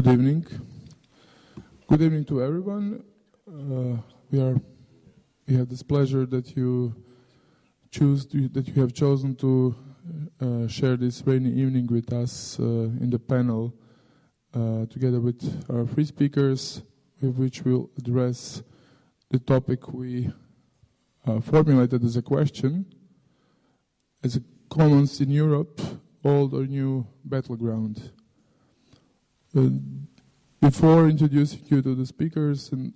Good evening. Good evening to everyone. We have this pleasure that you have chosen to share this rainy evening with us in the panel, together with our three speakers, with which we'll address the topic we formulated as a question: as a commons in Europe, old or new battleground. Before introducing you to the speakers, and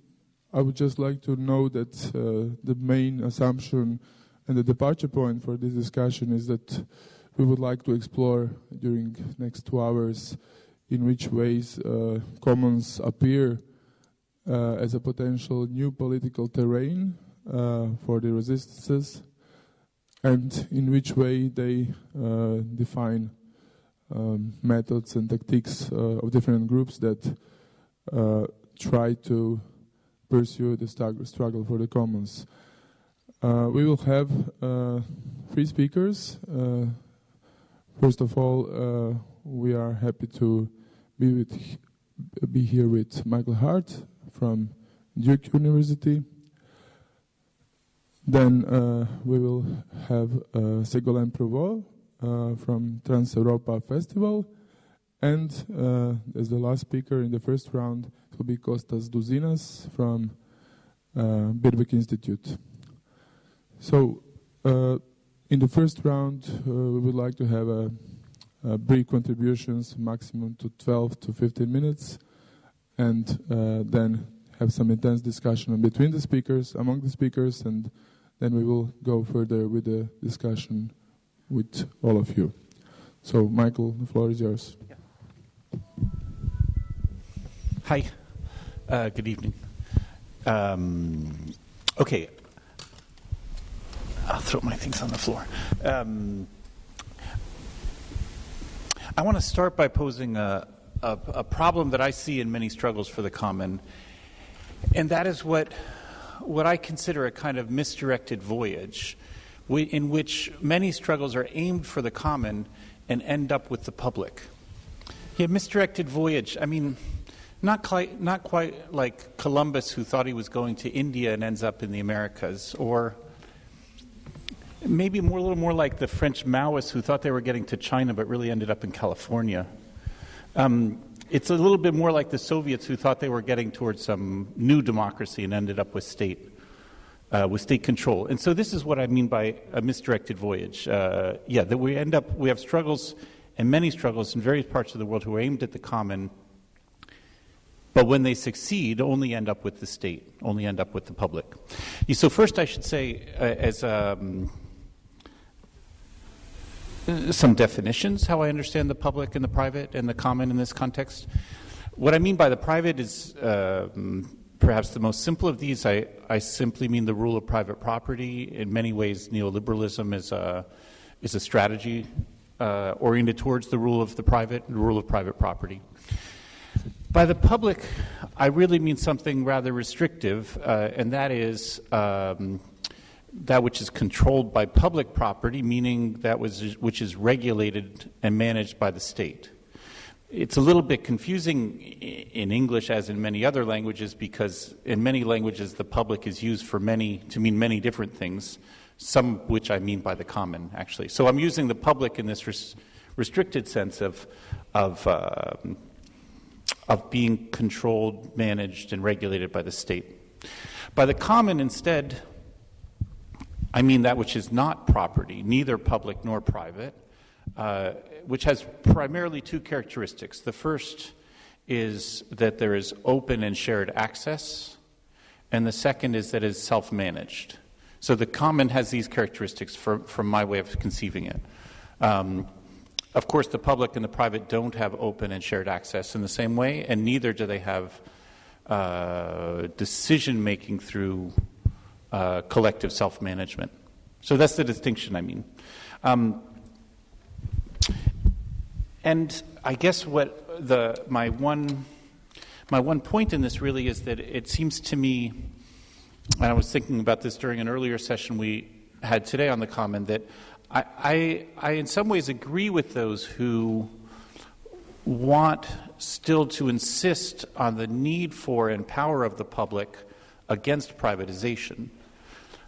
I would just like to know that the main assumption and the departure point for this discussion is that we would like to explore during the next 2 hours in which ways commons appear as a potential new political terrain for the resistances, and in which way they define methods and tactics of different groups that try to pursue the struggle for the commons. We will have three speakers. First of all, we are happy to be here with Michael Hardt from Duke University. Then we will have Ségolène Pruvot from Transeuropa Festival, and as the last speaker in the first round it will be Costas Douzinas from Birkbeck Institute. So in the first round we would like to have brief contributions, maximum to 12 to 15 minutes, and then have some intense discussion between the speakers, among the speakers, and then we will go further with the discussion with all of you. So, Michael, the floor is yours. Yeah. Hi. Good evening. Okay. I'll throw my things on the floor. I want to start by posing a problem that I see in many struggles for the common, and that is what I consider a kind of misdirected voyage, in which many struggles are aimed for the common and end up with the public. Yeah, misdirected voyage. I mean, not quite like Columbus, who thought he was going to India and ends up in the Americas, or maybe a little more like the French Maoists, who thought they were getting to China but really ended up in California. It's a little bit more like the Soviets, who thought they were getting towards some new democracy and ended up with state control. And so this is what I mean by a misdirected voyage. That we have struggles, and many struggles in various parts of the world, who are aimed at the common, but when they succeed, only end up with the state, only end up with the public. So first I should say, as some definitions, how I understand the public and the private and the common in this context. What I mean by the private is perhaps the most simple of these. I simply mean the rule of private property. In many ways, neoliberalism is a strategy oriented towards the rule of the rule of private property. By the public, I really mean something rather restrictive, and that is that which is controlled by public property, meaning that which is regulated and managed by the state. It's a little bit confusing in English, as in many other languages, because in many languages the public is used to mean many different things, some of which I mean by the common, actually. So I'm using the public in this restricted sense of being controlled, managed, and regulated by the state. By the common, instead, I mean that which is not property, neither public nor private, which has primarily two characteristics. The first is that there is open and shared access, and the second is that it is self-managed. So the common has these characteristics from my way of conceiving it. Of course, the public and the private don't have open and shared access in the same way, and neither do they have decision-making through collective self-management. So that's the distinction I mean. And I guess what my one point in this really is that it seems to me, and I was thinking about this during an earlier session we had today on the Common, that I in some ways agree with those who want still to insist on the need for and power of the public against privatization.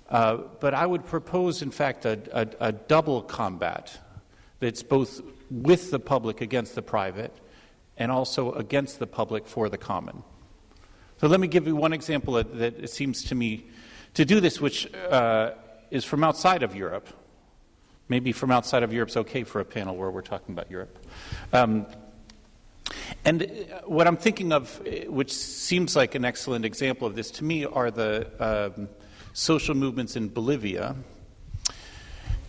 But I would propose, in fact, a double combat that's both with the public against the private and also against the public for the common. So let me give you one example that it seems to me to do this, which is from outside of Europe. Maybe from outside of Europe's okay for a panel where we're talking about Europe. And what I'm thinking of, which seems like an excellent example of this to me, are the social movements in Bolivia,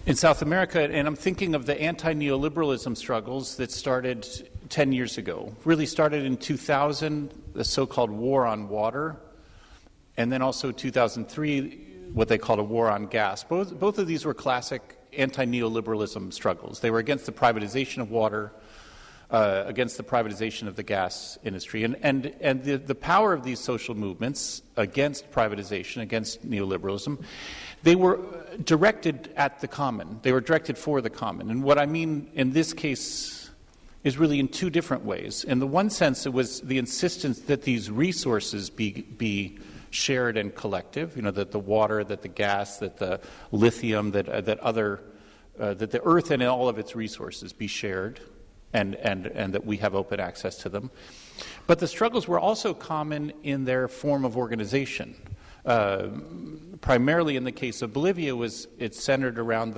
in South America, and I'm thinking of the anti-neoliberalism struggles that started 10 years ago. Really started in 2000, the so-called war on water, and then also 2003, what they called a war on gas. Both of these were classic anti-neoliberalism struggles. They were against the privatization of water, against the privatization of the gas industry. And the power of these social movements against privatization, against neoliberalism, they were directed at the common. They were directed for the common. And what I mean in this case is really in two different ways. In the one sense, it was the insistence that these resources be shared and collective, that the water, that the gas, that the lithium, that the earth and all of its resources be shared, and that we have open access to them. But the struggles were also common in their form of organization. Primarily in the case of Bolivia, it's centered around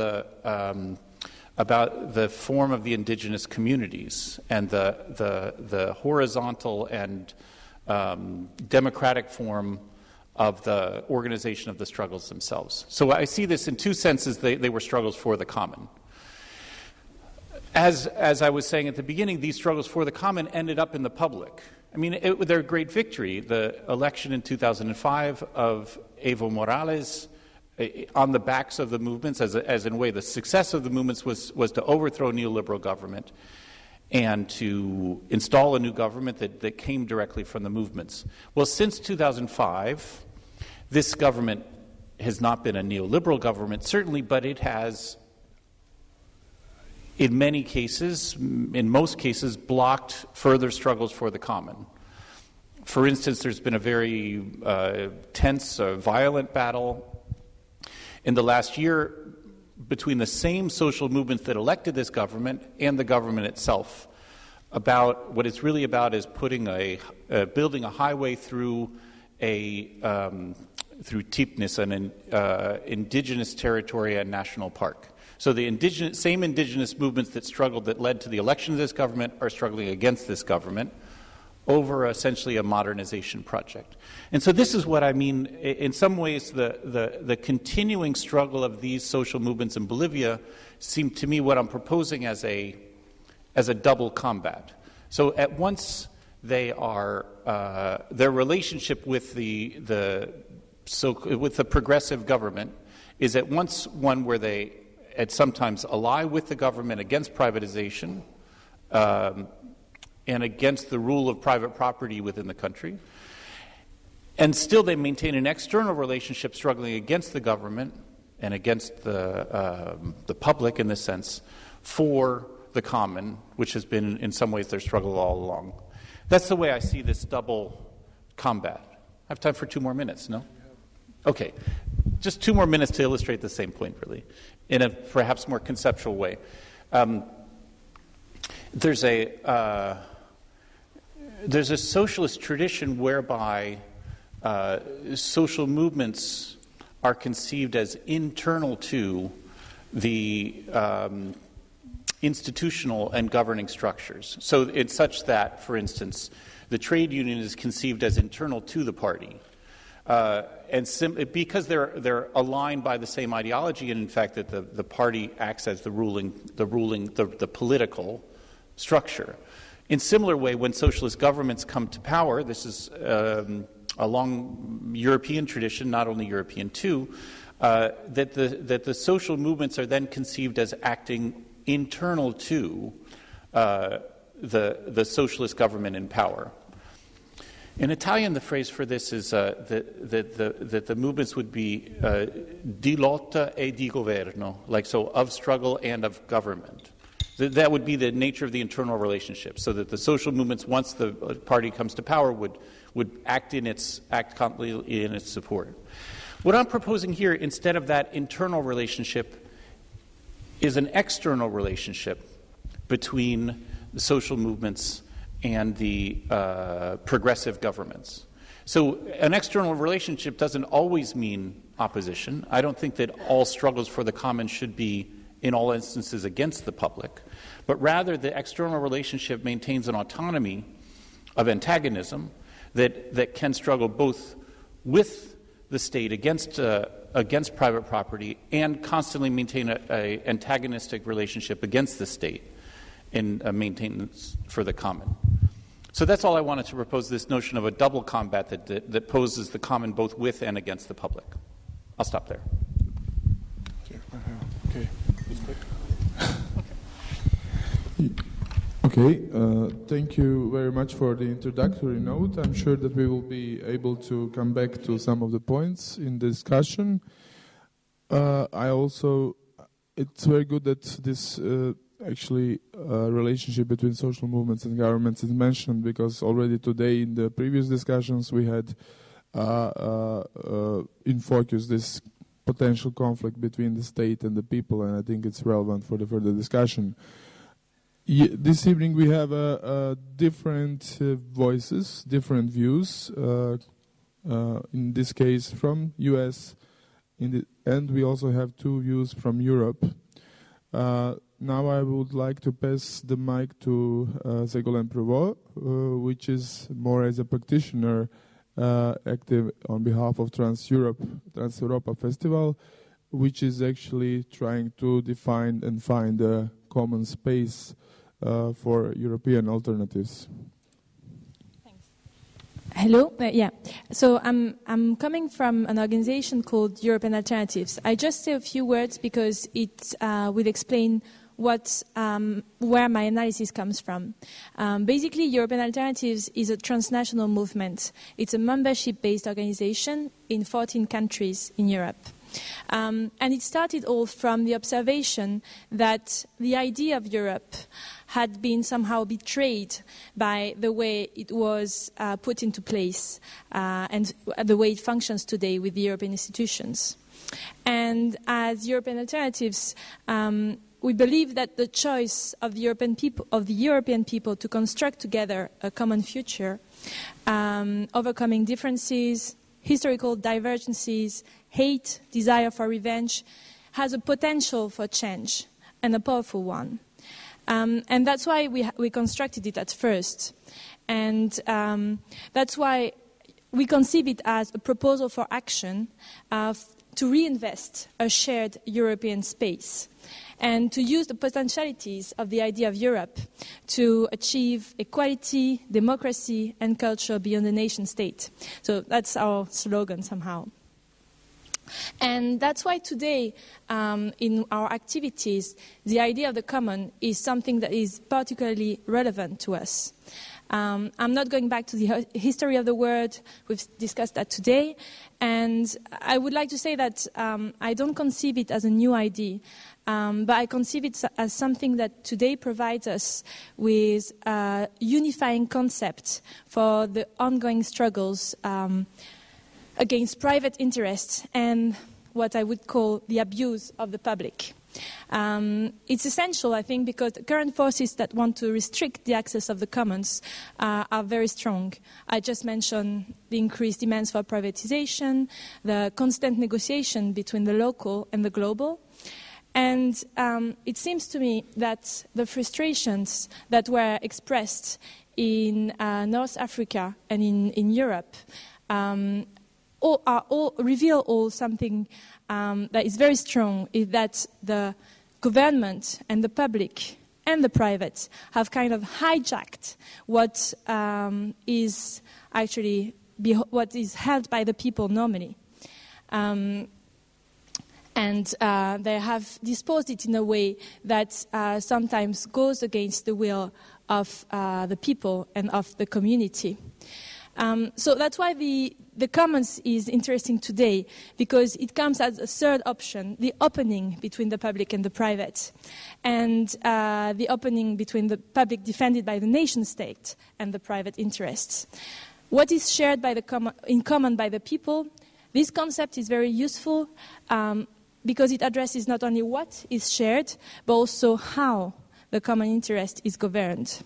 about the form of the indigenous communities and the horizontal and democratic form of the organization of the struggles themselves. So I see this in two senses. They were struggles for the common. As I was saying at the beginning, these struggles for the common ended up in the public. I mean, they're a great victory. The election in 2005 of Evo Morales, on the backs of the movements, as in a way, the success of the movements was to overthrow neoliberal government and to install a new government that came directly from the movements. Well, since 2005, this government has not been a neoliberal government, certainly, but it has, in many cases, in most cases, blocked further struggles for the common. For instance, there's been a very tense, violent battle in the last year between the same social movements that elected this government and the government itself. About what it's really about is building a highway through Tipnis, an indigenous territory and national park. So the same indigenous movements that led to the election of this government are struggling against this government over essentially a modernization project. And so this is what I mean. In some ways, the continuing struggle of these social movements in Bolivia seem to me what I'm proposing as a double combat. So at once they are their relationship with the progressive government is at once one where they sometimes ally with the government against privatization and against the rule of private property within the country. And still they maintain an external relationship struggling against the government and against the public, in this sense, for the common, which has been in some ways their struggle all along. That's the way I see this double combat. I have time for 2 more minutes, no? Okay. Just 2 more minutes to illustrate the same point, really, in a perhaps more conceptual way. There's a socialist tradition whereby social movements are conceived as internal to the institutional and governing structures. So it's such that, for instance, the trade union is conceived as internal to the party. And because they're aligned by the same ideology, and in fact that the party acts as the political structure. In similar way, when socialist governments come to power, this is a long European tradition, not only European too, that the social movements are then conceived as acting internal to the socialist government in power. In Italian, the phrase for this is that the movements would be di lotta e di governo, like so, of struggle and of government. That would be the nature of the internal relationship, so that the social movements, once the party comes to power, would act confidently in its support. What I'm proposing here, instead of that internal relationship, is an external relationship between the social movements and the progressive governments. So an external relationship doesn't always mean opposition. I don't think that all struggles for the common should be, in all instances, against the public, but rather the external relationship maintains an autonomy of antagonism that can struggle both with the state against private property and constantly maintain an antagonistic relationship against the state in maintenance for the common. So that's all I wanted to propose, this notion of a double combat that poses the common both with and against the public. I'll stop there. Okay. Okay, thank you very much for the introductory note. I'm sure that we will be able to come back to some of the points in the discussion. It's very good that this relationship between social movements and governments is mentioned, because already today in the previous discussions we had in focus this potential conflict between the state and the people, and I think it's relevant for the further discussion. This evening we have different voices, different views, in this case from US, and we also have two views from Europe. Now I would like to pass the mic to Ségolène Pruvot, which is more as a practitioner active on behalf of Transeuropa Festival, which is actually trying to define and find a common space for European alternatives. Thanks. Hello. So I'm coming from an organization called European Alternatives. I just say a few words because it will explain where my analysis comes from. Basically, European Alternatives is a transnational movement. It's a membership-based organization in 14 countries in Europe. And it started all from the observation that the idea of Europe had been somehow betrayed by the way it was put into place and the way it functions today with the European institutions. And as European Alternatives, we believe that the choice of the European people to construct together a common future, overcoming differences, historical divergences, hate, desire for revenge, has a potential for change, and a powerful one. And that's why we constructed it at first. And that's why we conceive it as a proposal for action to reinvest a shared European space and to use the potentialities of the idea of Europe to achieve equality, democracy, and culture beyond the nation state. So that's our slogan somehow. And that's why today, in our activities, the idea of the common is something that is particularly relevant to us. I'm not going back to the history of the word. We've discussed that today. And I would like to say that I don't conceive it as a new idea, but I conceive it as something that today provides us with a unifying concept for the ongoing struggles against private interests and what I would call the abuse of the public. It's essential, I think, because the current forces that want to restrict the access of the commons are very strong. I just mentioned the increased demands for privatization, the constant negotiation between the local and the global. And it seems to me that the frustrations that were expressed in North Africa and in Europe reveal something that is very strong, is that the government and the public and the private have kind of hijacked what is actually what is held by the people normally. And they have disposed it in a way that sometimes goes against the will of the people and of the community. So that's why the commons is interesting today, because it comes as a third option, the opening between the public and the private, and the opening between the public defended by the nation state and the private interests. What is shared by in common by the people? This concept is very useful because it addresses not only what is shared, but also how the common interest is governed.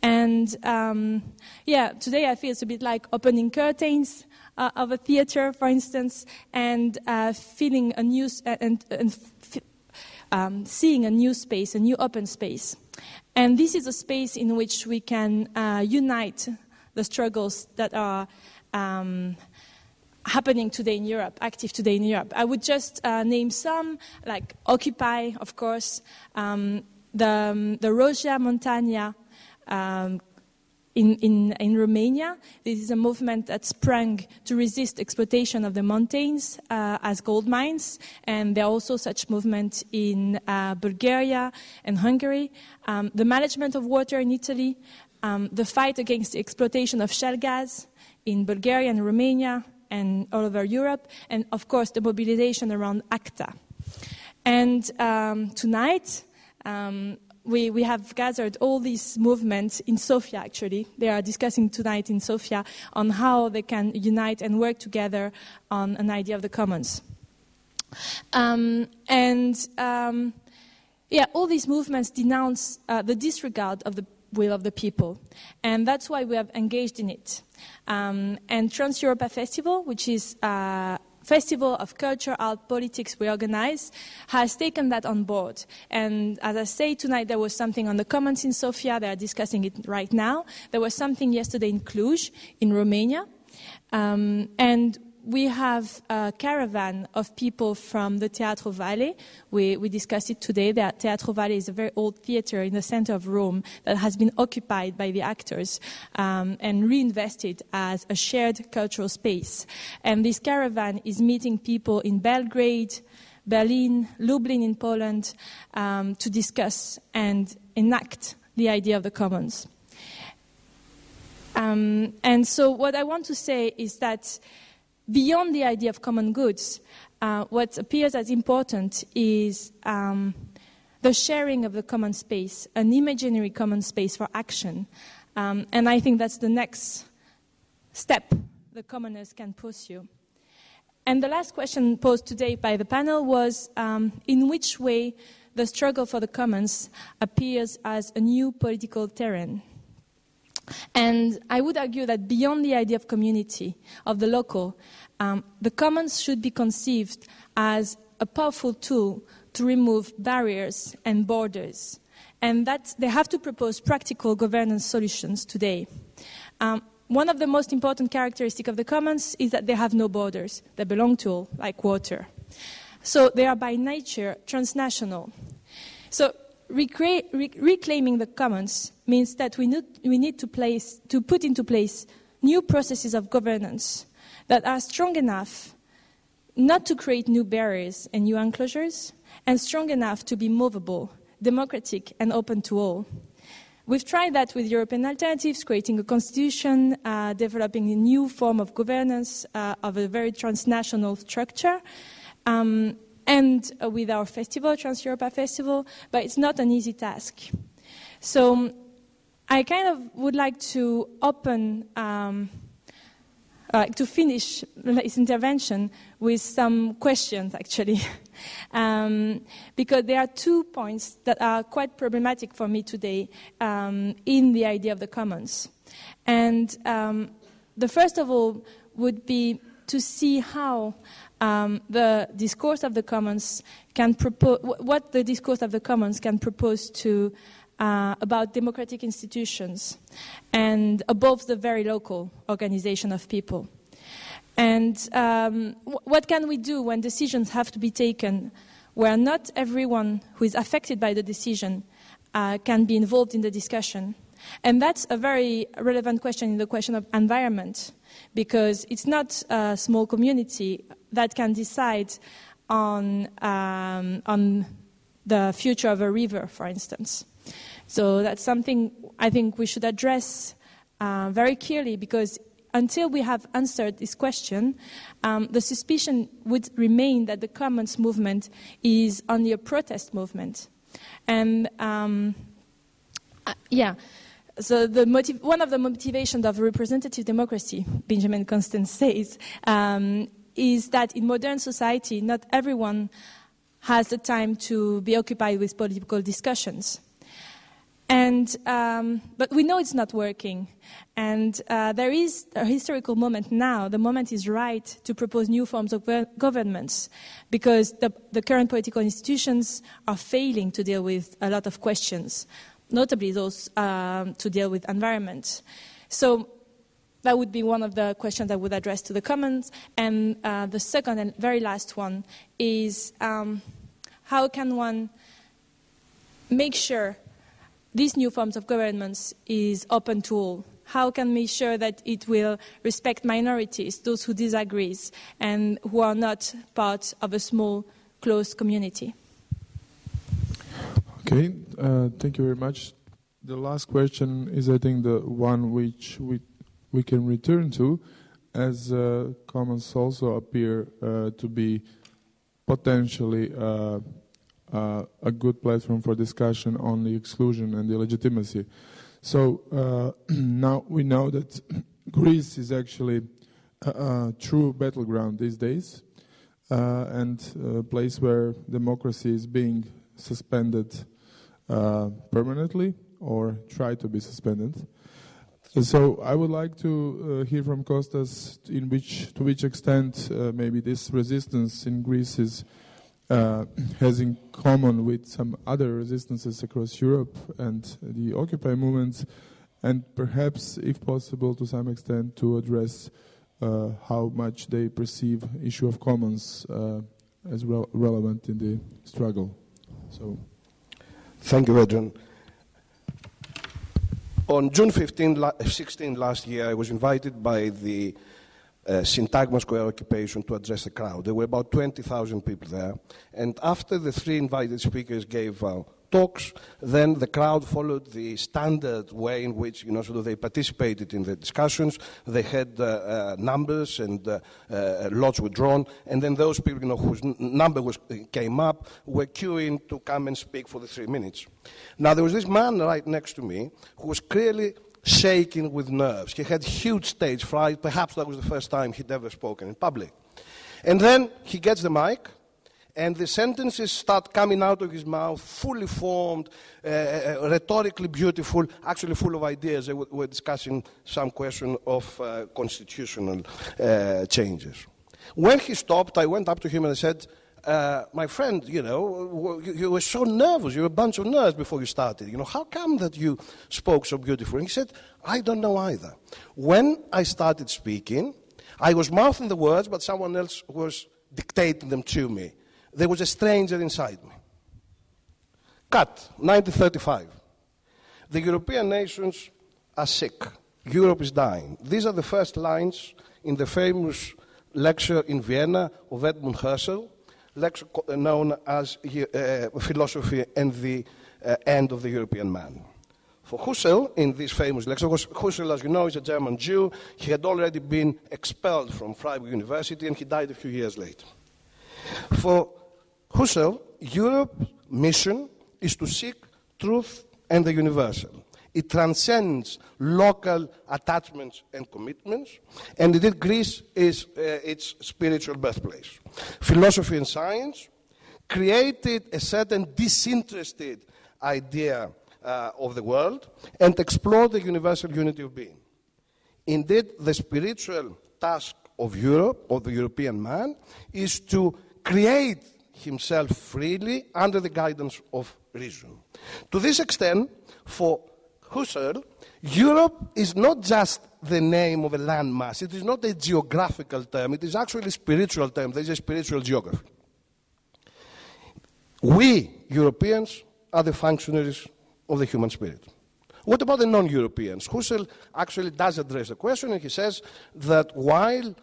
And today I feel it's a bit like opening curtains of a theater, for instance, and feeling a new seeing a new space, a new open space. And this is a space in which we can unite the struggles that are happening today in Europe, active today in Europe. I would just name some, like Occupy, of course, the Roja Montania in Romania. This is a movement that sprang to resist exploitation of the mountains as gold mines, and there are also such movements in Bulgaria and Hungary. The management of water in Italy, the fight against the exploitation of shale gas in Bulgaria and Romania and all over Europe, and of course the mobilization around ACTA. And tonight, we have gathered all these movements in Sofia, actually. They are discussing tonight in Sofia on how they can unite and work together on an idea of the commons. All these movements denounce the disregard of the will of the people. And that's why we have engaged in it. And Transeuropa Festival, which is a festival of culture, art, politics we organize, has taken that on board. And as I say, tonight there was something on the commons in Sofia. They are discussing it right now. There was something yesterday in Cluj, in Romania. And we have a caravan of people from the Teatro Valle. We discussed it today. The Teatro Valle is a very old theater in the center of Rome that has been occupied by the actors and reinvested as a shared cultural space. And this caravan is meeting people in Belgrade, Berlin, Lublin in Poland to discuss and enact the idea of the commons. And so what I want to say is that beyond the idea of common goods, what appears as important is the sharing of the common space, an imaginary common space for action. And I think that's the next step the commoners can pursue. And the last question posed today by the panel was in which way the struggle for the commons appears as a new political terrain. And I would argue that beyond the idea of community, of the local, the commons should be conceived as a powerful tool to remove barriers and borders. And that they have to propose practical governance solutions today. One of the most important characteristics of the commons is that they have no borders. They belong to all, like water. So they are by nature transnational. So reclaiming the commons means that we need to put into place new processes of governance that are strong enough not to create new barriers and new enclosures, and strong enough to be movable, democratic, and open to all. We've tried that with European alternatives, creating a constitution, developing a new form of governance of a very transnational structure, and with our festival, Transeuropa Festival, but it's not an easy task. So I kind of would like to to finish this intervention with some questions, actually. Because there are 2 points that are quite problematic for me today in the idea of the commons. And the first of all would be to see how the discourse of the commons can propose, what the discourse of the commons can propose to about democratic institutions and above the very local organization of people. And what can we do when decisions have to be taken where not everyone who is affected by the decision can be involved in the discussion? And that's a very relevant question in the question of environment, because it's not a small community that can decide on the future of a river, for instance. So that's something I think we should address very clearly, because until we have answered this question, the suspicion would remain that the commons movement is only a protest movement. And so one of the motivations of representative democracy, Benjamin Constant says, is that in modern society, not everyone has the time to be occupied with political discussions. And but we know it's not working. And there is a historical moment now. The moment is right to propose new forms of governments, because the current political institutions are failing to deal with a lot of questions, notably those to deal with environment. So that would be one of the questions I would address to the Commons. And the second and very last one is how can one make sure these new forms of governments is open to all? How can we make sure that it will respect minorities, those who disagree, and who are not part of a small, closed community? Okay, thank you very much. The last question is, I think, the one which we can return to, as commons also appear to be potentially a good platform for discussion on the exclusion and the legitimacy. So now we know that Greece is actually a true battleground these days, and a place where democracy is being suspended permanently or try to be suspended. So I would like to hear from Costas to which extent maybe this resistance in Greece has in common with some other resistances across Europe and the Occupy movements, and perhaps, if possible, to some extent, to address how much they perceive issue of commons as relevant in the struggle. So, thank you, Adrian. On June 16 last year, I was invited by the Syntagma Square occupation to address the crowd. There were about 20,000 people there. And after the three invited speakers gave talks, then the crowd followed the standard way in which, sort of they participated in the discussions. They had numbers and lots were drawn. And then those people, whose number came up were queuing to come and speak for the 3 minutes. Now, there was this man right next to me who was clearly shaking with nerves. He had huge stage fright. Perhaps that was the first time he'd ever spoken in public. And then he gets the mic, and the sentences start coming out of his mouth, fully formed, rhetorically beautiful, actually full of ideas. We're discussing some question of constitutional changes. When he stopped, I went up to him and I said, my friend, you were so nervous. You were a bunch of nerves before you started. How come that you spoke so beautifully? And he said, I don't know either. When I started speaking, I was mouthing the words, but someone else was dictating them to me. There was a stranger inside me. Cut, 1935. The European nations are sick. Europe is dying. These are the first lines in the famous lecture in Vienna of Edmund Husserl, lecture known as Philosophy and the End of the European Man. For Husserl, in this famous lecture, Husserl, as you know, is a German Jew. He had already been expelled from Freiburg University, and he died a few years later. For Husserl, Europe's mission is to seek truth and the universal. It transcends local attachments and commitments, and indeed Greece is its spiritual birthplace. Philosophy and science created a certain disinterested idea of the world and explored the universal unity of being. Indeed, the spiritual task of Europe, of the European man, is to create himself freely under the guidance of reason. To this extent, for Husserl, Europe is not just the name of a landmass. It is not a geographical term. It is actually a spiritual term. There is a spiritual geography. We, Europeans, are the functionaries of the human spirit. What about the non-Europeans? Husserl actually does address the question, and he says that while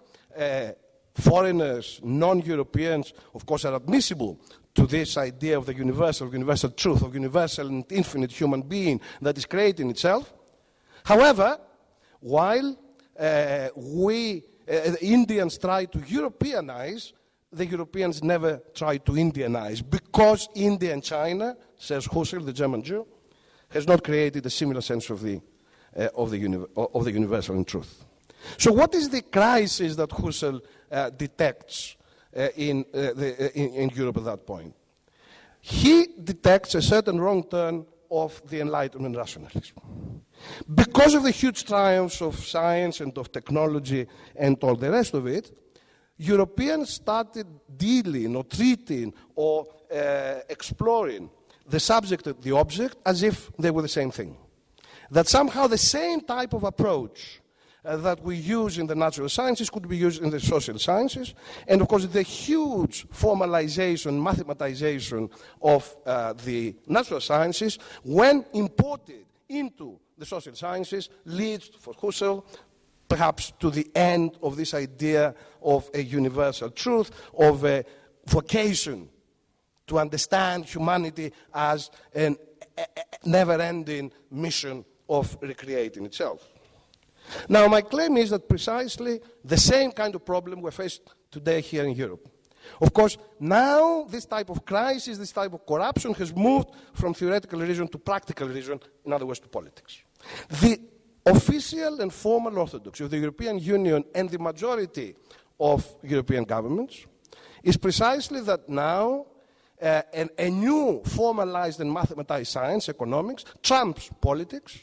foreigners, non-Europeans, of course, are admissible to this idea of the universal truth, of universal and infinite human being that is creating itself. However, while the Indians try to Europeanize, the Europeans never try to Indianize, because India and China, says Husserl, the German Jew, has not created a similar sense of the universal in truth. So what is the crisis that Husserl detects in Europe at that point? He detects a certain wrong turn of the Enlightenment rationalism. Because of the huge triumphs of science and of technology and all the rest of it, Europeans started dealing or treating or exploring the subject and the object as if they were the same thing. That somehow the same type of approach that we use in the natural sciences could be used in the social sciences. And of course, the huge formalization, mathematization of the natural sciences, when imported into the social sciences, leads, for Husserl, perhaps to the end of this idea of a universal truth, of a vocation to understand humanity as a never-ending mission of recreating itself. Now, my claim is that precisely the same kind of problem we're faced today here in Europe. Of course, now this type of crisis, this type of corruption has moved from theoretical reason to practical reason, in other words, to politics. The official and formal orthodoxy of the European Union and the majority of European governments is precisely that now a new formalized and mathematized science, economics, trumps politics,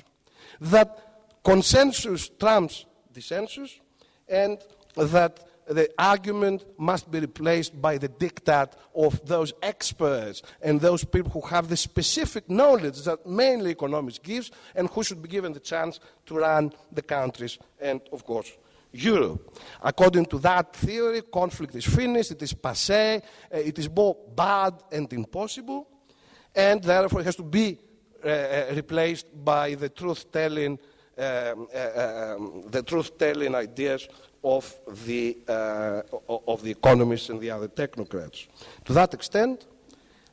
that consensus trumps dissensus, and that the argument must be replaced by the diktat of those experts and those people who have the specific knowledge that mainly economics gives and who should be given the chance to run the countries and, of course, Europe. According to that theory, conflict is finished, it is passé, it is both bad and impossible, and therefore it has to be replaced by the truth-telling ideas of the economists and the other technocrats. To that extent,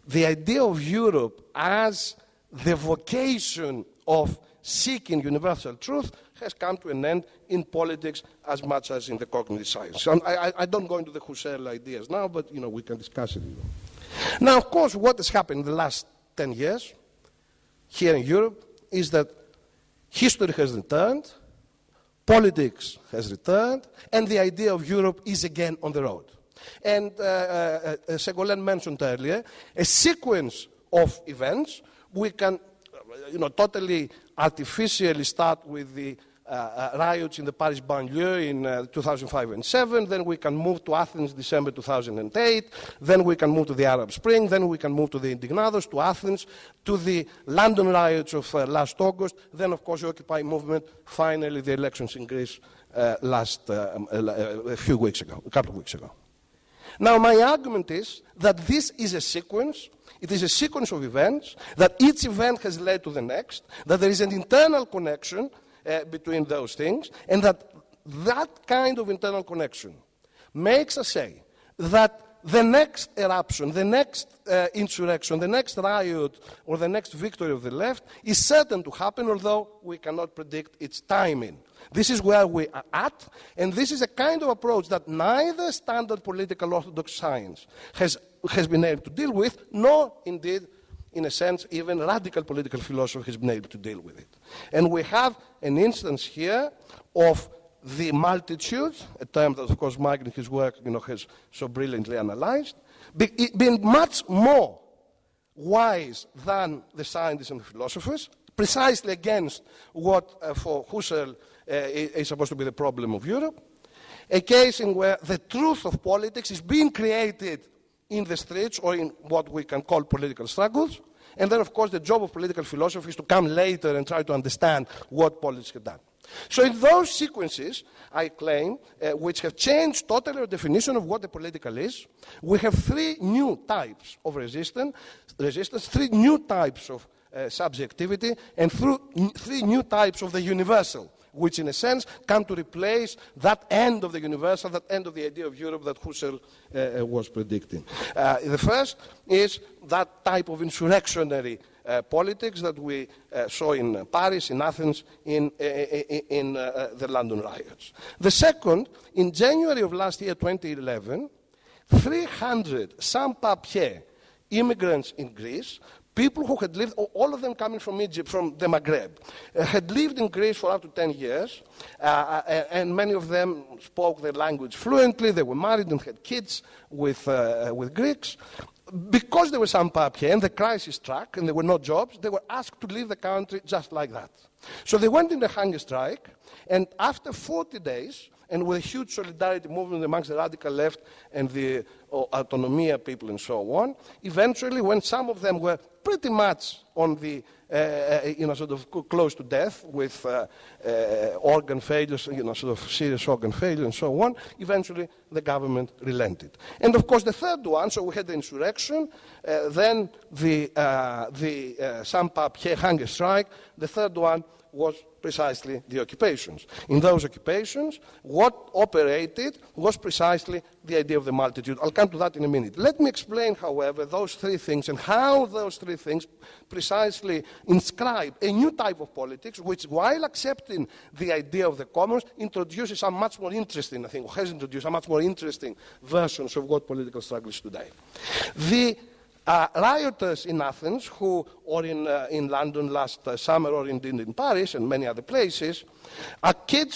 the idea of Europe as the vocation of seeking universal truth has come to an end in politics as much as in the cognitive science. I don't go into the Husserl ideas now, but we can discuss it. Now, of course, what has happened in the last 10 years here in Europe is that history has returned, politics has returned, and the idea of Europe is again on the road. And Ségolène mentioned earlier a sequence of events. We can totally artificially start with the riots in the Paris banlieue in 2005 and 2007, then we can move to Athens December 2008, then we can move to the Arab Spring, then we can move to the Indignados, to Athens, to the London riots of last August, then of course the Occupy movement, finally the elections in Greece a couple of weeks ago. Now my argument is that this is a sequence. It is a sequence of events, that each event has led to the next, that there is an internal connection between those things, and that kind of internal connection makes us say that the next eruption, the next insurrection, the next riot, or the next victory of the left is certain to happen, although we cannot predict its timing. This is where we are at, and this is a kind of approach that neither standard political orthodox science has been able to deal with, nor indeed, in a sense, even radical political philosophy has been able to deal with it. And we have an instance here of the multitude, a term that, of course, Mark in his work has so brilliantly analyzed, being much more wise than the scientists and the philosophers, precisely against what, for Husserl, is supposed to be the problem of Europe. A case in where the truth of politics is being created in the streets or in what we can call political struggles. And then, of course, the job of political philosophy is to come later and try to understand what politics have done. So in those sequences, I claim, which have changed totally our definition of what the political is, we have three new types of resistance, three new types of subjectivity, and three new types of the universal, which in a sense come to replace that end of the universal, that end of the idea of Europe that Husserl was predicting. The first is that type of insurrectionary politics that we saw in Paris, in Athens, in the London riots. The second, in January of last year, 2011, 300 sans-papiers immigrants in Greece, people who had lived, all of them coming from Egypt, from the Zagreb, had lived in Greece for up to 10 years, and many of them spoke the language fluently. They were married and had kids with Greeks. Because there were some papiers and the crisis struck and there were no jobs, they were asked to leave the country just like that. So they went in a hunger strike, and after 40 days, and with a huge solidarity movement amongst the radical left and the autonomia people and so on, eventually, when some of them were pretty much on the, sort of close to death with organ failures, sort of serious organ failure and so on, eventually the government relented. And of course the third one, so we had the insurrection, then the sans-papiers hunger strike. The third one was precisely the occupations. In those occupations, what operated was precisely the idea of the multitude. I'll come to that in a minute. Let me explain, however, those three things and how those three things precisely inscribe a new type of politics, which, while accepting the idea of the commons, introduces some much more interesting, I think, has introduced some much more interesting versions of what political struggle is today. The rioters in Athens, or in London last summer, or indeed in Paris and many other places,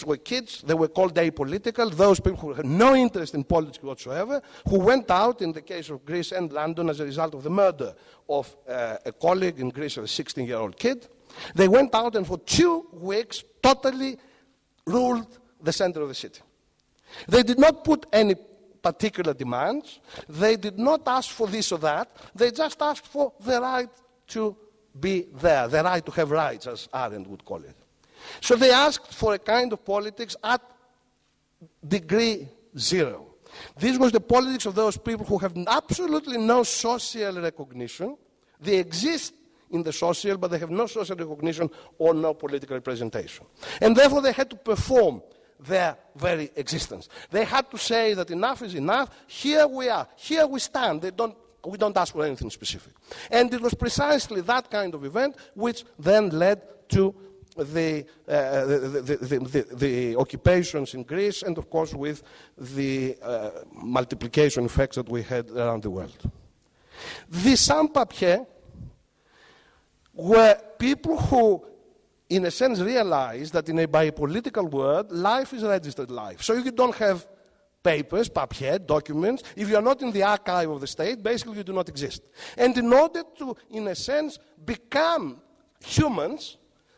were kids. They were called apolitical, those people who had no interest in politics whatsoever, who went out, in the case of Greece and London, as a result of the murder of a colleague in Greece, a 16-year-old kid. They went out and for 2 weeks totally ruled the center of the city. They did not put any particular demands. They did not ask for this or that. They just asked for the right to be there, the right to have rights, as Arendt would call it. So they asked for a kind of politics at degree 0. This was the politics of those people who have absolutely no social recognition. They exist in the social, but they have no social recognition or no political representation. And therefore they had to perform their very existence. They had to say that enough is enough, here we are, here we stand. We don't ask for anything specific. And it was precisely that kind of event which then led to the occupations in Greece, and of course with the multiplication effects that we had around the world. The sans-papiers were people who, in a sense, realize that in a biopolitical world, life is registered life. So you don't have papers, papier, documents. If you are not in the archive of the state, basically you do not exist. And in order to, in a sense, become humans,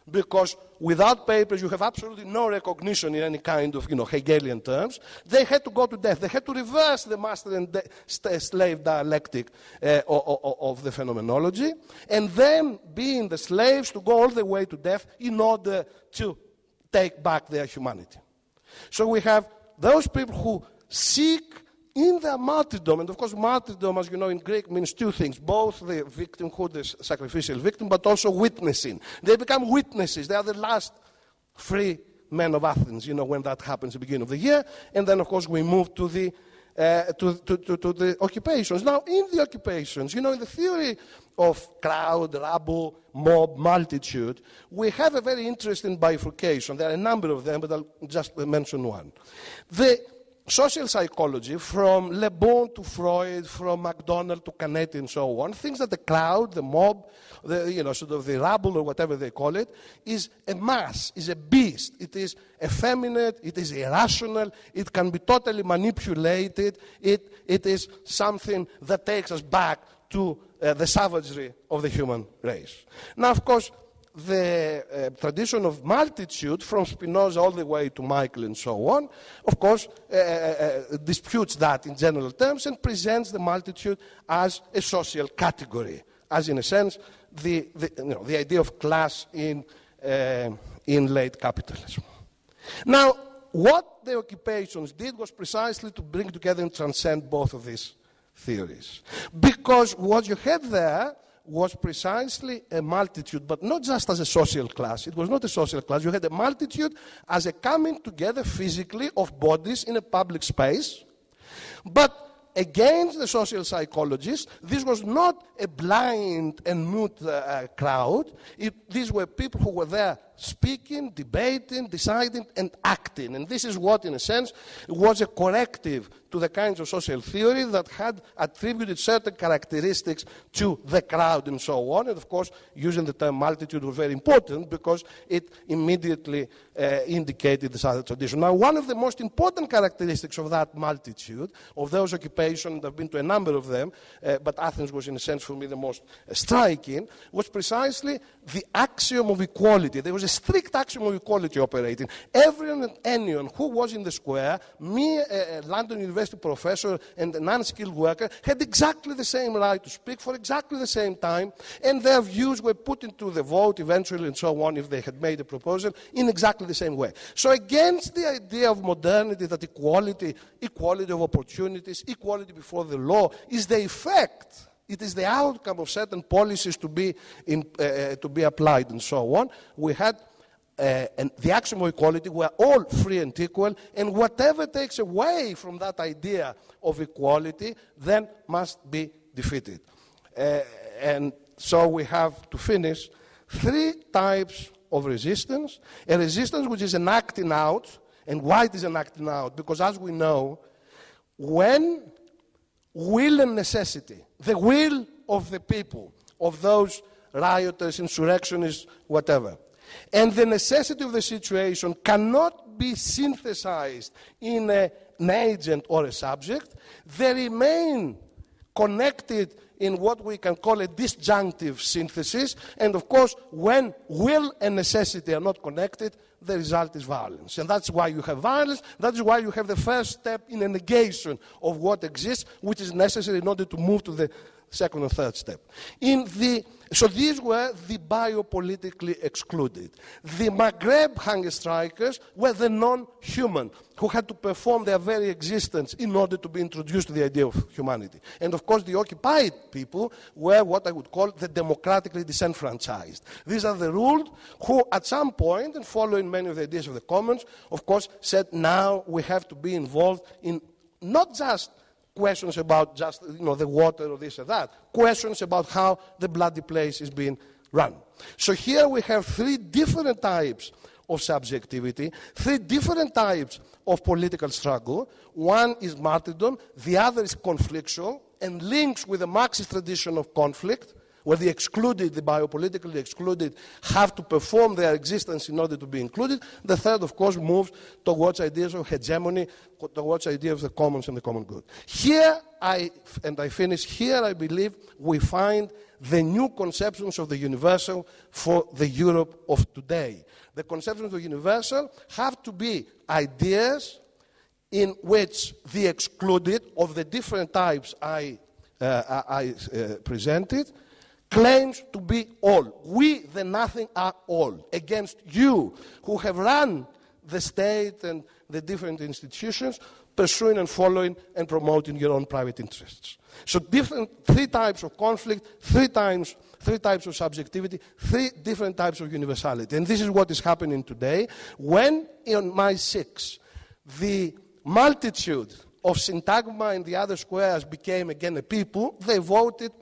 because without papers you have absolutely no recognition in any kind of, Hegelian terms, they had to go to death. They had to reverse the master and slave dialectic of the phenomenology, and then being the slaves to go all the way to death in order to take back their humanity. So we have those people who seek in their martyrdom, and of course martyrdom, as you know, in Greek means two things, both the victimhood, the sacrificial victim, but also witnessing. They become witnesses. They are the last free men of Athens, when that happens at the beginning of the year. And then, of course, we move to the occupations. Now, in the occupations, in the theory of crowd, rabble, mob, multitude, we have a very interesting bifurcation. There are a number of them, but I'll just mention one. The social psychology, from Le Bon to Freud, from MacDonald to Canetti and so on, thinks that the crowd, the mob, the rabble or whatever they call it, is a mass, is a beast. It is effeminate, it is irrational, it can be totally manipulated, it is something that takes us back to the savagery of the human race. Now, of course, the tradition of multitude, from Spinoza all the way to Michael and so on, of course, disputes that in general terms and presents the multitude as a social category, as in a sense the idea of class in late capitalism. Now, what the occupations did was precisely to bring together and transcend both of these theories, because what you had there was precisely a multitude, but not just as a social class. It was not a social class. You had a multitude as a coming together physically of bodies in a public space, but against the social psychologists, this was not a blind and mute crowd. These were people who were there speaking, debating, deciding, and acting. And this is what, in a sense, was a corrective to the kinds of social theory that had attributed certain characteristics to the crowd and so on. And of course, using the term multitude was very important because it immediately indicated this other tradition. Now, one of the most important characteristics of that multitude, of those occupations, I've been to a number of them, but Athens was, in a sense, for me, the most striking, was precisely the axiom of equality. There was a strict axiom of equality operating. Everyone and anyone who was in the square, me, a London University professor, and an unskilled worker, had exactly the same right to speak for exactly the same time, and their views were put into the vote eventually and so on if they had made a proposal in exactly the same way. So against the idea of modernity that equality of opportunities, equality before the law is the effect, it is the outcome of certain policies to be applied and so on, we had and the axiom of equality, we are all free and equal, and whatever takes away from that idea of equality then must be defeated. And so we have to finish 3 types of resistance. A resistance which is an acting out. And why it is an acting out? Because as we know, when will and necessity, the will of the people, of those rioters, insurrectionists, whatever, and the necessity of the situation cannot be synthesized in an agent or a subject, they remain connected in what we can call a disjunctive synthesis. And of course, when will and necessity are not connected, the result is violence. And that's why you have violence. That is why you have the first step in a negation of what exists, which is necessary in order to move to the second or third step. So these were the biopolitically excluded. The Maghreb hunger strikers were the non-human, who had to perform their very existence in order to be introduced to the idea of humanity. And of course, the occupied people were what I would call the democratically disenfranchised. These are the ruled who, at some point, and following many of the ideas of the Commons, of course, said now we have to be involved in not just questions about just the water or this or that, questions about how the bloody place is being run. So here we have 3 different types of subjectivity, 3 different types of political struggle. One is martyrdom, the other is conflictual, and links with the Marxist tradition of conflict, where the excluded, the biopolitically excluded, have to perform their existence in order to be included. The third, of course, moves towards ideas of hegemony, towards ideas of the commons and the common good. Here, I finish, here I believe we find the new conceptions of the universal for the Europe of today. The conceptions of the universal have to be ideas in which the excluded of the different types I presented claims to be all. We, the nothing, are all. Against you, who have run the state and the different institutions, pursuing and following and promoting your own private interests. So 3 types of conflict, 3 types of subjectivity, 3 different types of universality. And this is what is happening today. When, on May 6, the multitude of syntagma in the other squares became again a people, they voted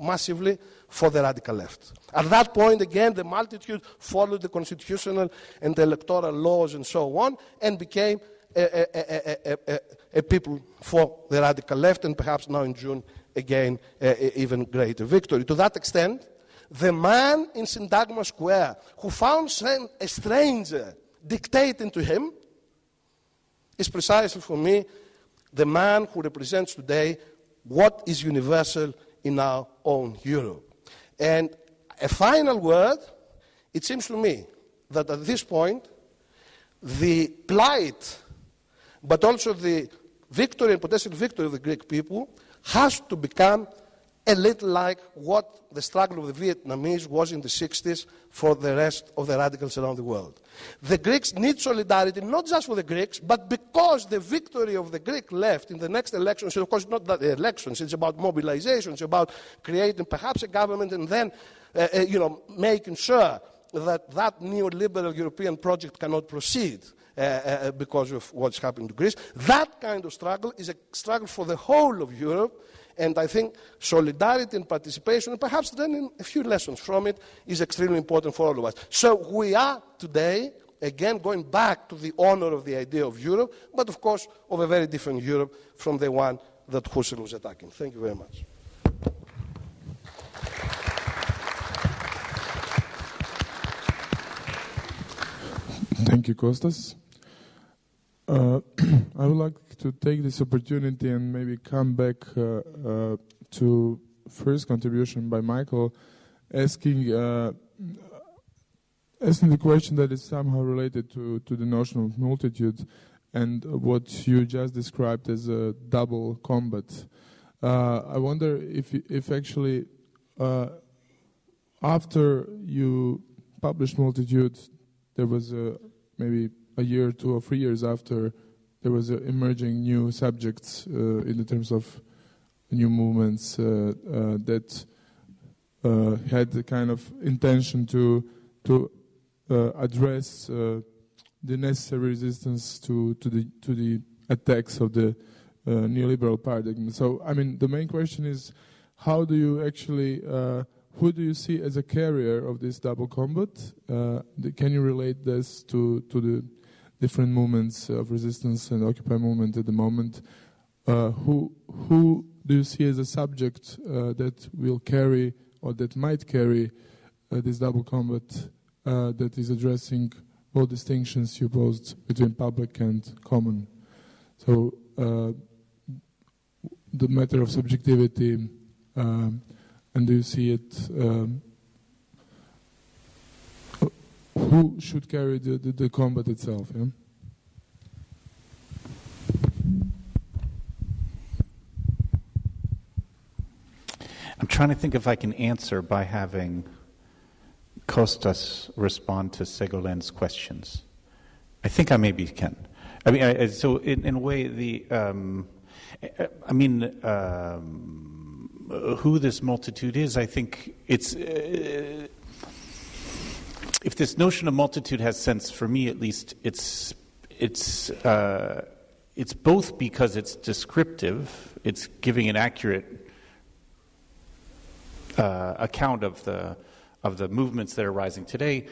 massively for the radical left. At that point, again, the multitude followed the constitutional and the electoral laws and so on, and became a people for the radical left, and perhaps now in June, again, even greater victory. To that extent, the man in Syntagma Square who found a stranger dictating to him is precisely, for me, the man who represents today what is universal in our own Europe. And a final word, it seems to me that at this point, the plight, but also the victory and potential victory of the Greek people has to become a little like what the struggle of the Vietnamese was in the 60s for the rest of the radicals around the world. The Greeks need solidarity, not just for the Greeks, but because the victory of the Greek left in the next elections, of course not that the elections, it's about mobilization, it's about creating perhaps a government and then making sure that that neoliberal European project cannot proceed. because of what's happening to Greece. That kind of struggle is a struggle for the whole of Europe, and I think solidarity and participation, and perhaps learning a few lessons from it, is extremely important for all of us. So we are today, again, going back to the honor of the idea of Europe, but of course of a very different Europe from the one that Husserl was attacking. Thank you very much. Thank you, Costas. I would like to take this opportunity and maybe come back to first contribution by Michael, asking the question that is somehow related to the notion of multitude and what you just described as a double combat. I wonder if actually after you published Multitude, there was maybe a year or 2 or 3 years after, there was emerging new subjects in the terms of new movements that had the kind of intention to address the necessary resistance to the attacks of the neoliberal paradigm. So, I mean, the main question is, how do you actually, who do you see as a carrier of this double combat? Can you relate this to the different movements of resistance and Occupy movement at the moment? Who do you see as a subject that will carry or that might carry this double combat that is addressing all distinctions you posed between public and common? So the matter of subjectivity, and do you see it, who should carry the combat itself? Yeah? I'm trying to think if I can answer by having Costas respond to Ségolène's questions. I think I maybe can. I mean, so in a way, who this multitude is, I think it's, if this notion of multitude has sense, for me at least, it's both because it's descriptive, it's giving an accurate account of the movements that are rising today,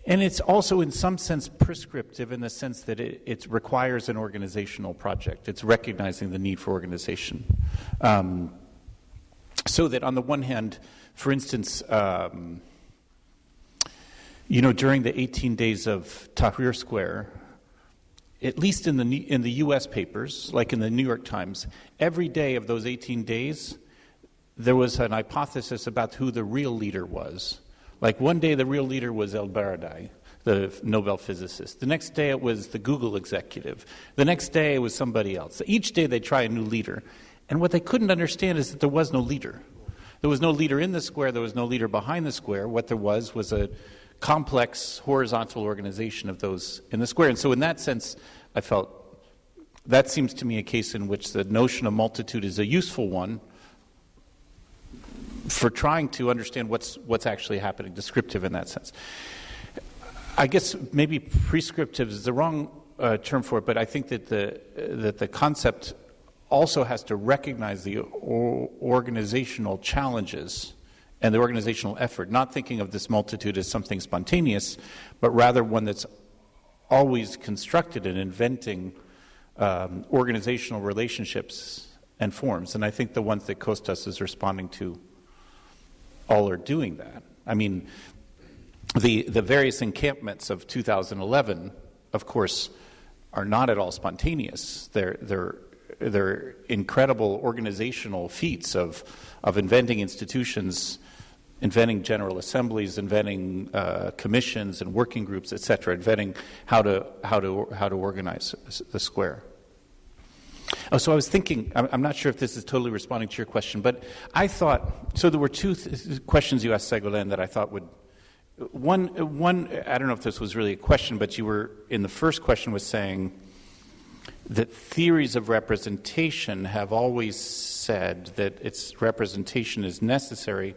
and it's also in some sense prescriptive in the sense that it requires an organizational project. It's recognizing the need for organization. So that on the one hand, for instance, during the 18 days of Tahrir Square, at least in the U.S. papers, like in the New York Times, every day of those 18 days, there was an hypothesis about who the real leader was. Like one day the real leader was El-Baradei, the Nobel physicist. The next day it was the Google executive. The next day it was somebody else. Each day they try a new leader. And what they couldn't understand is that there was no leader. There was no leader in the square, there was no leader behind the square. What there was a complex horizontal organization of those in the square. And so in that sense, I felt that seems to me a case in which the notion of multitude is a useful one for trying to understand what's actually happening, descriptive in that sense. I guess maybe prescriptive is the wrong term for it, but I think that the concept also has to recognize the organizational challenges and the organizational effort, not thinking of this multitude as something spontaneous, but rather one that's always constructed and inventing organizational relationships and forms. And I think the ones that Costas is responding to all are doing that. I mean, the various encampments of 2011, of course, are not at all spontaneous. They're incredible organizational feats of inventing institutions, inventing general assemblies, inventing commissions and working groups, etc., inventing how to organize the square. Oh, so I was thinking, I'm not sure if this is totally responding to your question, but I thought, so there were two questions you asked Ségolène that I thought would, one, I don't know if this was really a question, but you were, in the first question was saying that theories of representation have always said that its representation is necessary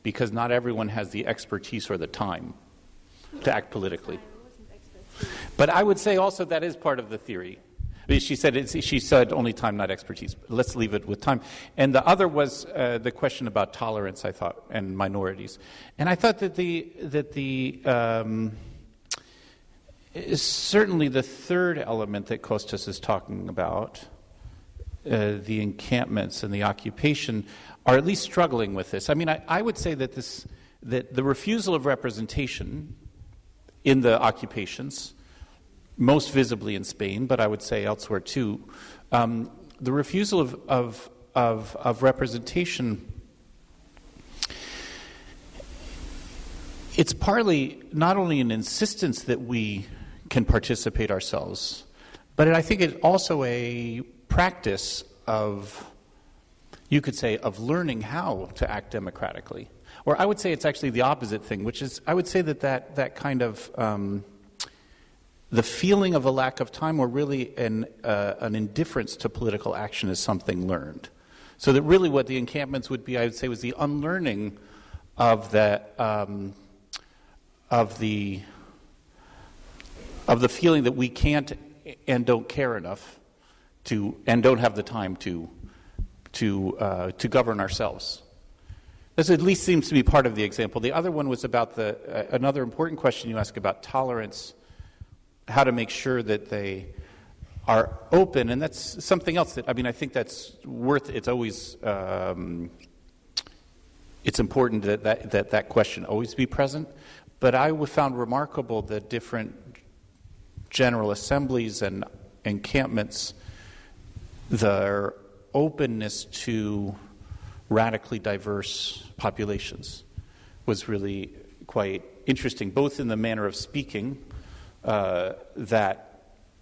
because not everyone has the expertise or the time to act politically. But I would say also that is part of the theory. She said only time, not expertise. Let's leave it with time. And the other was the question about tolerance, I thought, and minorities. And I thought that certainly the third element that Costas is talking about, the encampments and the occupation, are at least struggling with this. I mean, I would say that the refusal of representation in the occupations, most visibly in Spain, but I would say elsewhere too, the refusal of representation, it's partly not only an insistence that we can participate ourselves, but I think it's also a practice of, you could say, of learning how to act democratically. Or I would say it's actually the opposite thing, which is, I would say that kind of the feeling of a lack of time, or really an indifference to political action, is something learned. So that really what the encampments would be, I would say, was the unlearning of that of the feeling that we can't and don't care enough to, and don't have the time to govern ourselves. This at least seems to be part of the example. The other one was about another important question you asked about tolerance, how to make sure that they are open, and that's something else that, I mean, I think that's it's always, it's important that question always be present, but I found remarkable the different general assemblies and encampments, their openness to radically diverse populations was really quite interesting, both in the manner of speaking, that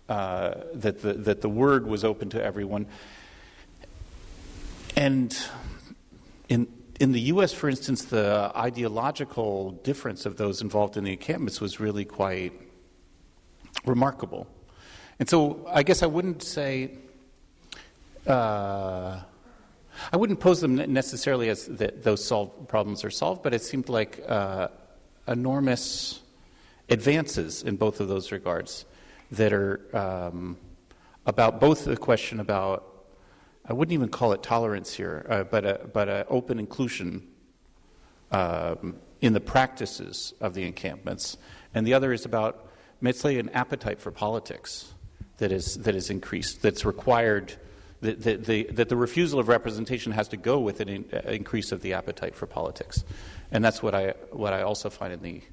the word was open to everyone, and in the U.S., for instance, the ideological difference of those involved in the encampments was really quite remarkable. And so I guess I wouldn't say, I wouldn't pose them necessarily as that those problems are solved, but it seemed like enormous advances in both of those regards that are about both the question about, I wouldn't even call it tolerance here, but open inclusion in the practices of the encampments, and the other is about, let's say, an appetite for politics that is increased, that's required, that the refusal of representation has to go with an increase of the appetite for politics, and that's what I also find in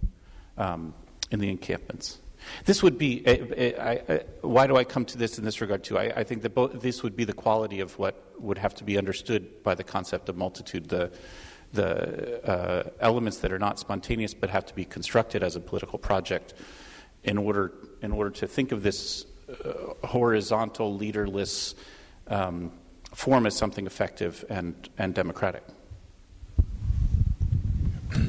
the encampments. This would be, why do I come to this in this regard too? I think that this would be the quality of what would have to be understood by the concept of multitude, the elements that are not spontaneous but have to be constructed as a political project in order to think of this horizontal, leaderless form as something effective and democratic.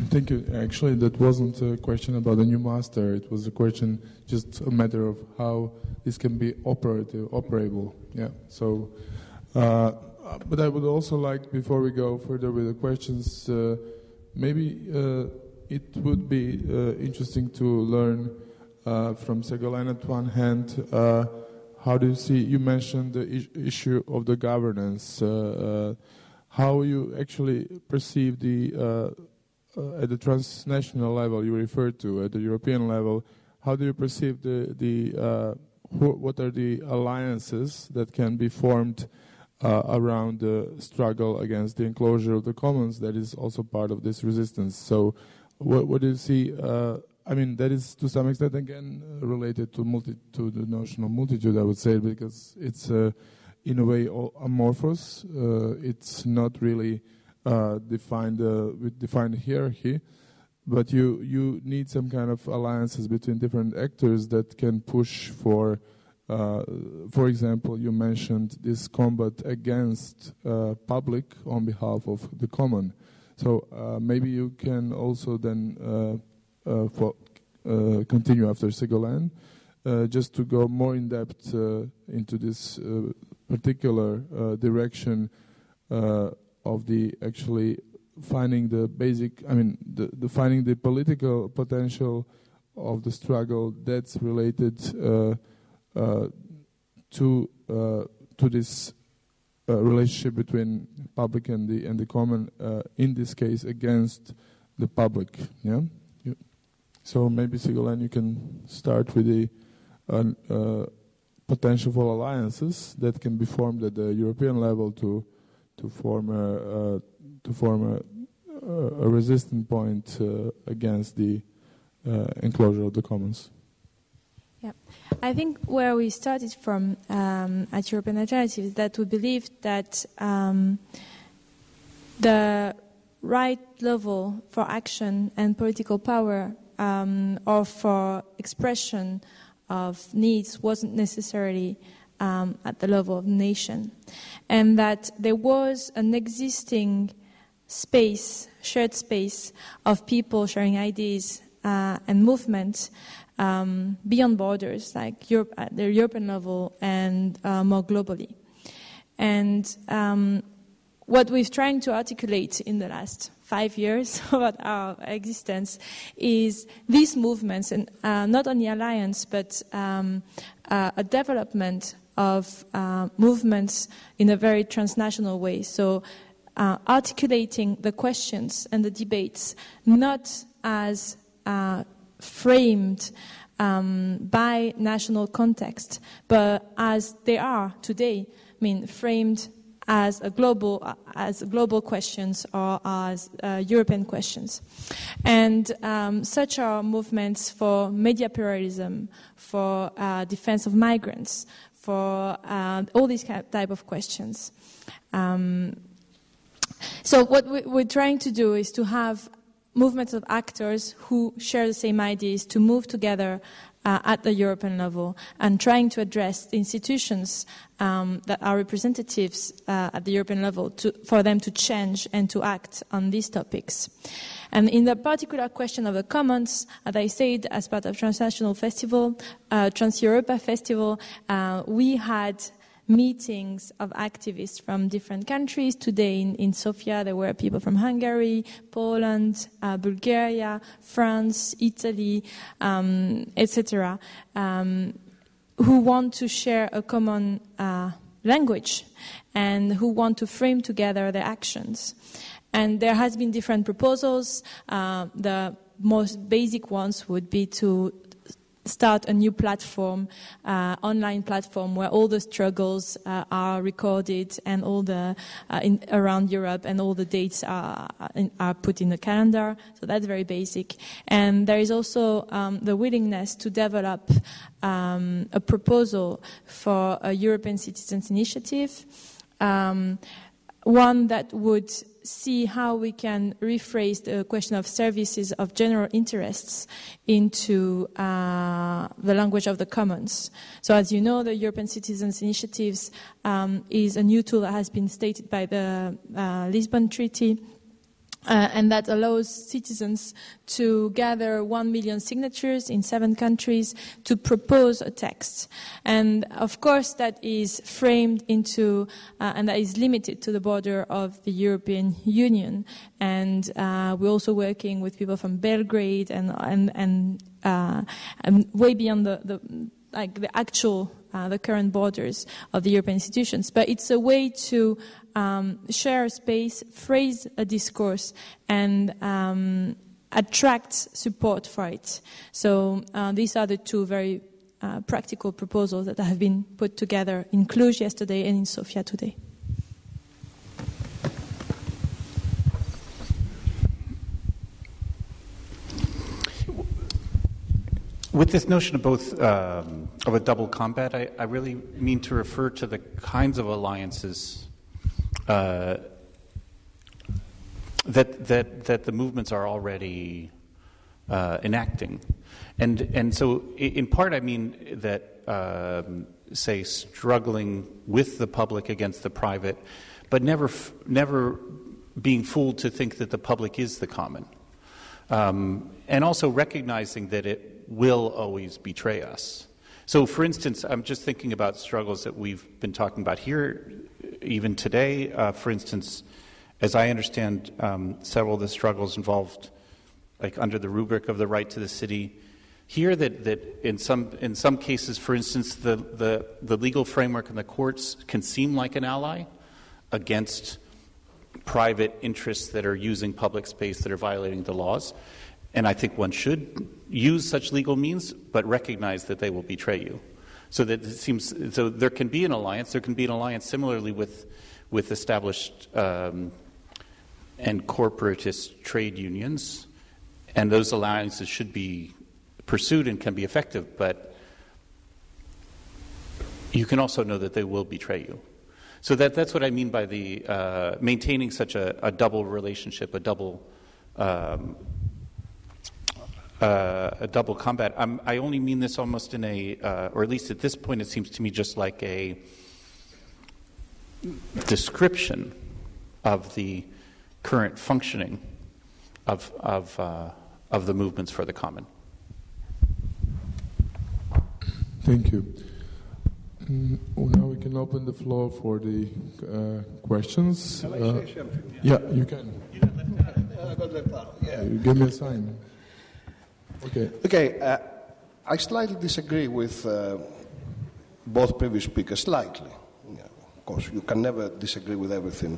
Thank you. Actually, that wasn't a question about the new master. It was a question, just a matter of how this can be operable. Yeah. So, but I would also like, before we go further with the questions, maybe it would be interesting to learn from Ségolène at one hand. How do you see? You mentioned the issue of the governance. How you actually perceive the at the transnational level you referred to, at the European level, how do you perceive what are the alliances that can be formed around the struggle against the enclosure of the commons that is also part of this resistance? So what do you see? I mean, that is to some extent, again, related to the notion of multitude, I would say, because it's in a way amorphous. It's not really defined with defined hierarchy, but you need some kind of alliances between different actors that can push for example, you mentioned this combat against public on behalf of the common. So maybe you can also then continue after Ségolène, just to go more in depth into this particular direction of the actually finding the basic, I mean, the finding the political potential of the struggle that's related to this relationship between public and the common, in this case against the public. Yeah. So maybe Ségolène, you can start with the potential for alliances that can be formed at the European level to form a resistant point against the enclosure of the commons. Yeah, I think where we started from at European Alternatives, that we believed that the right level for action and political power or for expression of needs wasn't necessarily at the level of the nation, and that there was an existing space, shared space of people sharing ideas and movement beyond borders, like Europe, at the European level and more globally. And what we've tried to articulate in the last 5 years about our existence is these movements, and not only alliance, but a development of movements in a very transnational way. So articulating the questions and the debates not as framed by national context, but as they are today. I mean, framed as global questions or as European questions. And such are movements for media pluralism, for defense of migrants, for all these type of questions. So what we're trying to do is to have movements of actors who share the same ideas to move together at the European level, and trying to address the institutions that are representatives at the European level for them to change and to act on these topics. And in the particular question of the commons, as I said, as part of Transnational Festival, Transeuropa Festival, we had meetings of activists from different countries. Today in Sofia there were people from Hungary, Poland, Bulgaria, France, Italy, etc., who want to share a common language and who want to frame together their actions. And there has been different proposals. The most basic ones would be to start a new platform, online platform, where all the struggles are recorded and all the around Europe, and all the dates are put in the calendar. So that's very basic. And there is also the willingness to develop a proposal for a European Citizens Initiative, one that would see how we can rephrase the question of services of general interests into the language of the commons. So as you know, the European Citizens Initiatives is a new tool that has been stated by the Lisbon Treaty, and that allows citizens to gather 1 million signatures in 7 countries to propose a text. And of course that is framed into, and that is limited to the border of the European Union. And we're also working with people from Belgrade and way beyond the actual, the current borders of the European institutions. But it's a way to share a space, phrase a discourse, and attract support for it. So these are the 2 very practical proposals that have been put together in Cluj yesterday and in Sofia today. With this notion of both of a double combat, I really mean to refer to the kinds of alliances that the movements are already enacting, and so in part I mean that say struggling with the public against the private, but never being fooled to think that the public is the common, and also recognizing that it will always betray us. So, for instance, I'm just thinking about struggles that we've been talking about here, even today. For instance, as I understand, several of the struggles involved, like under the rubric of the right to the city, Here, that in some cases, for instance, the legal framework in the courts can seem like an ally against private interests that are using public space that are violating the laws. And I think one should use such legal means, but recognize that they will betray you. So that it seems, so there can be an alliance. There can be an alliance similarly with established and corporatist trade unions, and those alliances should be pursued and can be effective. But you can also know that they will betray you. So that's what I mean by the maintaining such a double relationship, a double combat. I only mean this almost in or at least at this point, it seems to me just like a description of the current functioning of the movements for the common. Thank you. Now we can open the floor for the questions. Can I say something? Yeah, you can. I got left out. Yeah. Give me a sign. Okay. Okay, I slightly disagree with both previous speakers, slightly. Yeah, of course, you can never disagree with everything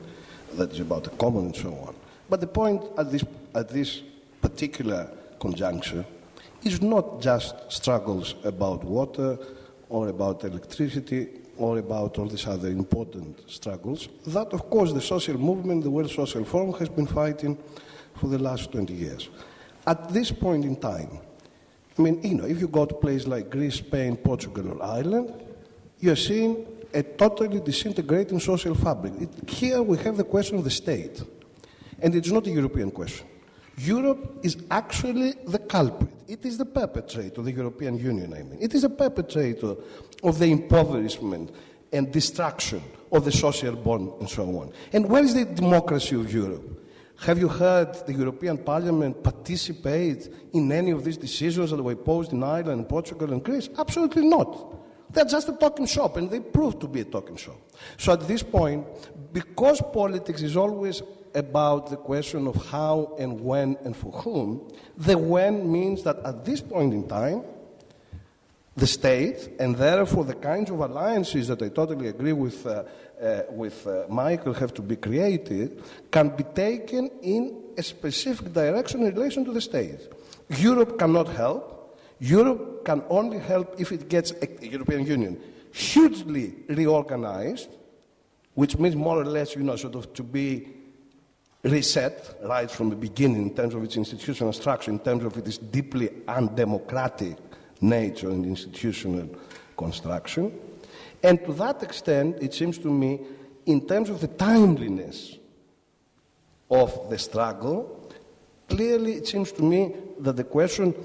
that is about the common and so on. But the point at this particular conjuncture is not just struggles about water or about electricity or about all these other important struggles that, of course, the social movement, the World Social Forum has been fighting for the last 20 years. At this point in time, I mean, if you go to places like Greece, Spain, Portugal, or Ireland, you're seeing a totally disintegrating social fabric. Here we have the question of the state, and it's not a European question. Europe is actually the culprit. It is the perpetrator, the European Union, I mean. It is a perpetrator of the impoverishment and destruction of the social bond and so on. And where is the democracy of Europe? Have you heard the European Parliament participate in any of these decisions that were posed in Ireland, Portugal, and Greece? Absolutely not. They're just a talking shop, and they prove to be a talking shop. So at this point, because politics is always about the question of how and when and for whom, the when means that at this point in time, the state, and therefore the kinds of alliances that I totally agree with Michael have to be created, can be taken in a specific direction in relation to the state. Europe cannot help. Europe can only help if it gets the European Union hugely reorganized, which means more or less, sort of to be reset right from the beginning in terms of its institutional structure, in terms of its deeply undemocratic nature and institutional construction. And to that extent, it seems to me, in terms of the timeliness of the struggle, clearly it seems to me that the question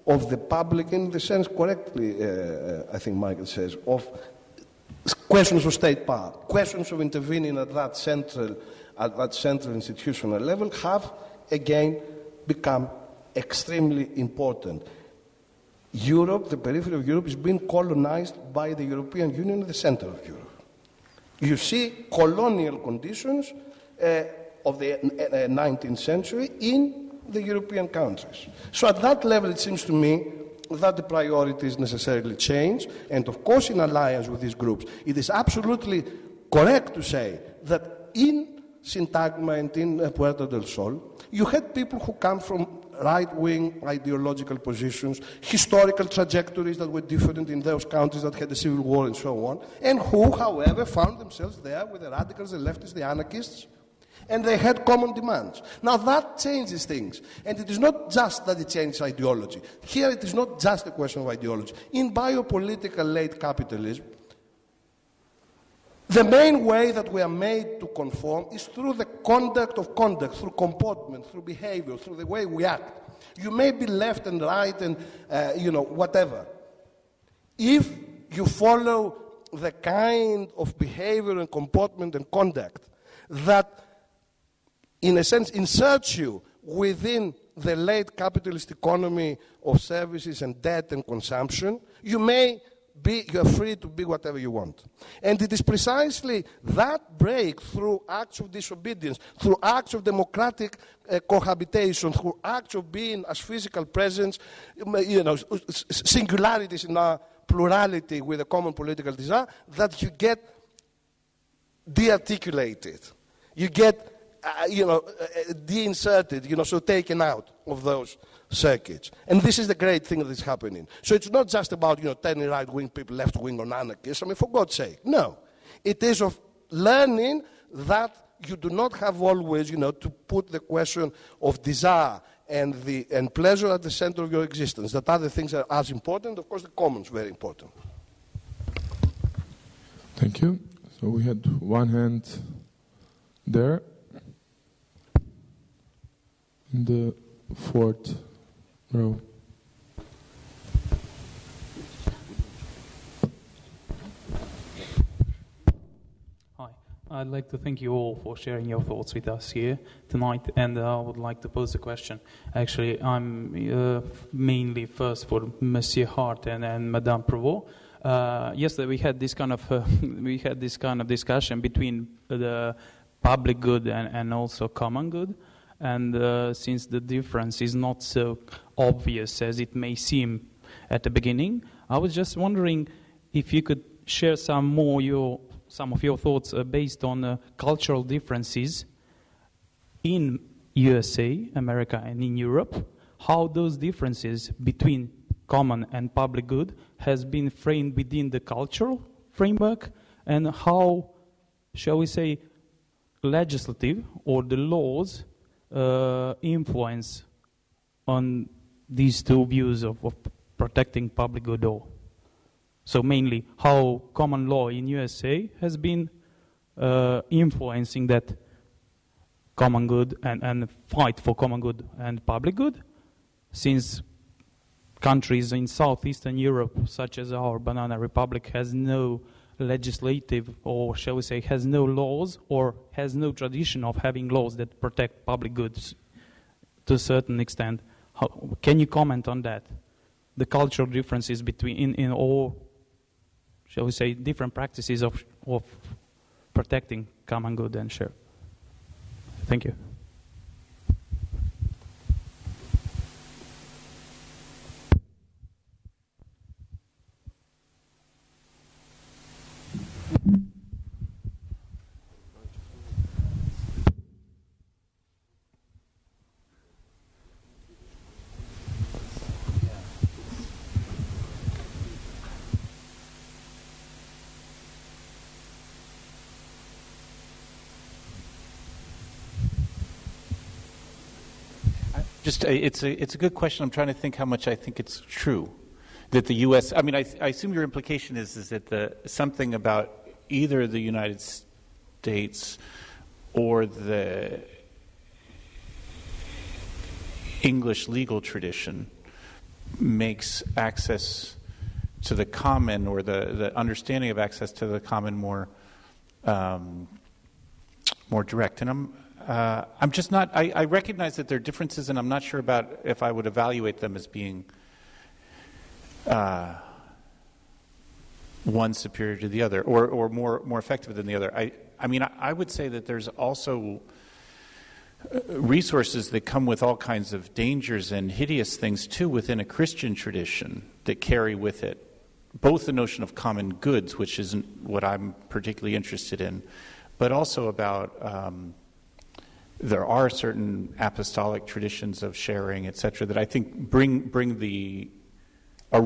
of the public, in the sense correctly, I think Michael says, of questions of state power, questions of intervening at that central institutional level have again become extremely important. Europe, the periphery of Europe, is being colonized by the European Union in the center of Europe. You see colonial conditions of the 19th century in the European countries. So at that level, it seems to me that the priorities necessarily change, and of course in alliance with these groups. It is absolutely correct to say that in Sintagma and in Puerta del Sol, you had people who come from right-wing ideological positions, historical trajectories that were different in those countries that had a civil war and so on, and who, however, found themselves there with the radicals, the leftists, the anarchists, and they had common demands. Now that changes things, and it is not just that it changes ideology. Here it is not just a question of ideology. In biopolitical late capitalism, the main way that we are made to conform is through the conduct, through comportment, through behavior, through the way we act. You may be left and right and, whatever. If you follow the kind of behavior and comportment and conduct that, in a sense, inserts you within the late capitalist economy of services and debt and consumption, you may you are free to be whatever you want. And it is precisely that break through acts of disobedience, through acts of democratic cohabitation, through acts of being as physical presence, singularities in our plurality with a common political desire, that you get de-articulated. You get, de-inserted, so taken out of those circuits. And this is the great thing that is happening. So it's not just about, turning right-wing people, left-wing, or anarchists. I mean, for God's sake, no. It is of learning that you do not have always, to put the question of desire and pleasure at the center of your existence. That other things are as important. Of course, the common is very important. Thank you. So we had one hand there in the fourth row. Hi, I'd like to thank you all for sharing your thoughts with us here tonight, and I would like to pose a question. Actually, I'm mainly first for Monsieur Hardt and Madame Pruvot. Yesterday we had this kind of discussion between the public good and also common good, and since the difference is not so obvious as it may seem at the beginning, I was just wondering if you could share some of your thoughts based on cultural differences in USA, America, and in Europe, how those differences between common and public good has been framed within the cultural framework, and how, shall we say, legislative or the laws influence on these two views of protecting public good. Or so mainly how common law in USA has been influencing that common good and fight for common good and public good, since countries in Southeastern Europe, such as our banana republic, has no legislative, or shall we say, has no laws or has no tradition of having laws that protect public goods to a certain extent. Can you comment on that? The cultural differences between in all, shall we say, different practices of protecting common good and share. Thank you. It's a good question. I'm trying to think how much I think it's true that the U.S. I mean, I assume your implication is that something about either the United States or the English legal tradition makes access to the common, or the understanding of access to the common, more direct. And I'm just not. I recognize that there are differences, and I'm not sure about if I would evaluate them as being one superior to the other, or more effective than the other. I mean, I would say that there's also resources that come with all kinds of dangers and hideous things too within a Christian tradition that carry with it both the notion of common goods, which isn't what I'm particularly interested in, but also about there are certain apostolic traditions of sharing, etc., that I think bring the there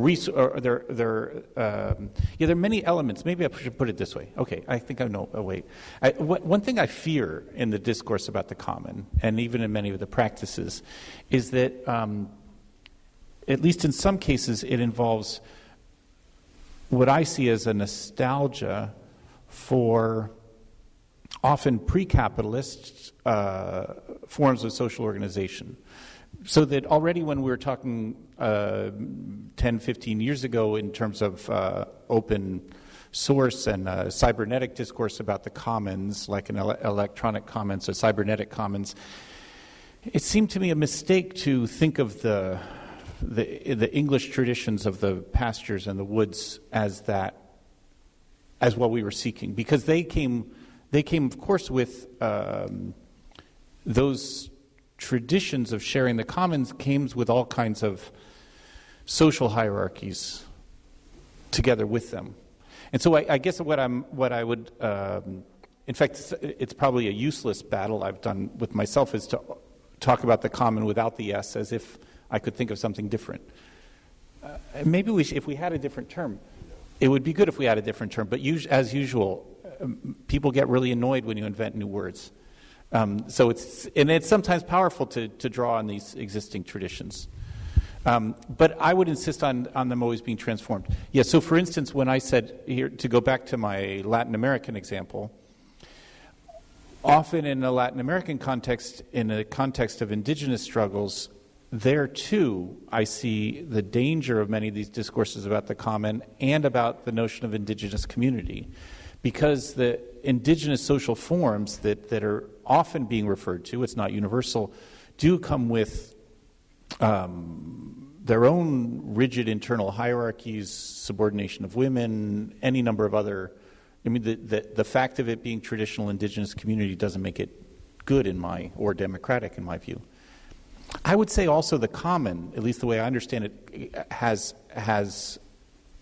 are many elements. Maybe I should put it this way. Okay, I think I know. Oh, wait. One thing I fear in the discourse about the common, and even in many of the practices, is that at least in some cases it involves what I see as a nostalgia for often pre-capitalist forms of social organization. So that already when we were talking 10, 15 years ago in terms of open source and cybernetic discourse about the commons, like an electronic commons or cybernetic commons, it seemed to me a mistake to think of the the English traditions of the pastures and the woods as what we were seeking, because they came, of course, with those traditions of sharing the commons came with all kinds of social hierarchies together with them. And so I guess what I would, in fact, it's probably a useless battle I've done with myself, is to talk about the common without the S, as if I could think of something different. Maybe if we had a different term, it would be good if we had a different term. But as usual, people get really annoyed when you invent new words. So it's sometimes powerful to draw on these existing traditions. But I would insist on them always being transformed. Yeah, so for instance, when I said here, to go back to my Latin American example, often in a Latin American context, in a context of indigenous struggles, there too I see the danger of many of these discourses about the common and about the notion of indigenous community. Because the indigenous social forms that are often being referred to, it's not universal, do come with their own rigid internal hierarchies, subordination of women, any number of other. I mean, the fact of it being traditional indigenous community doesn't make it good or democratic in my view. I would say also the common, at least the way I understand it,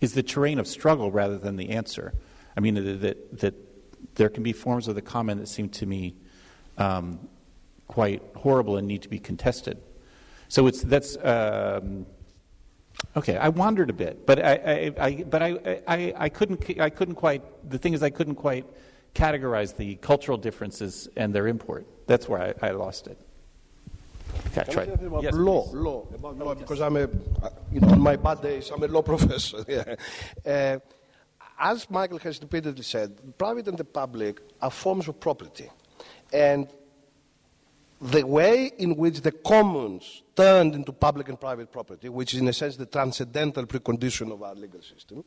is the terrain of struggle rather than the answer. I mean, that there can be forms of the common that seem to me quite horrible and need to be contested. So okay. I wandered a bit, but I couldn't quite. The thing is, I couldn't quite categorize the cultural differences and their import. That's where I lost it. Okay, try. Yes, law, because I'm on my bad days, I'm a law professor. Yeah. As Michael has repeatedly said, private and the public are forms of property. And the way in which the commons turned into public and private property, which is in a sense the transcendental precondition of our legal system,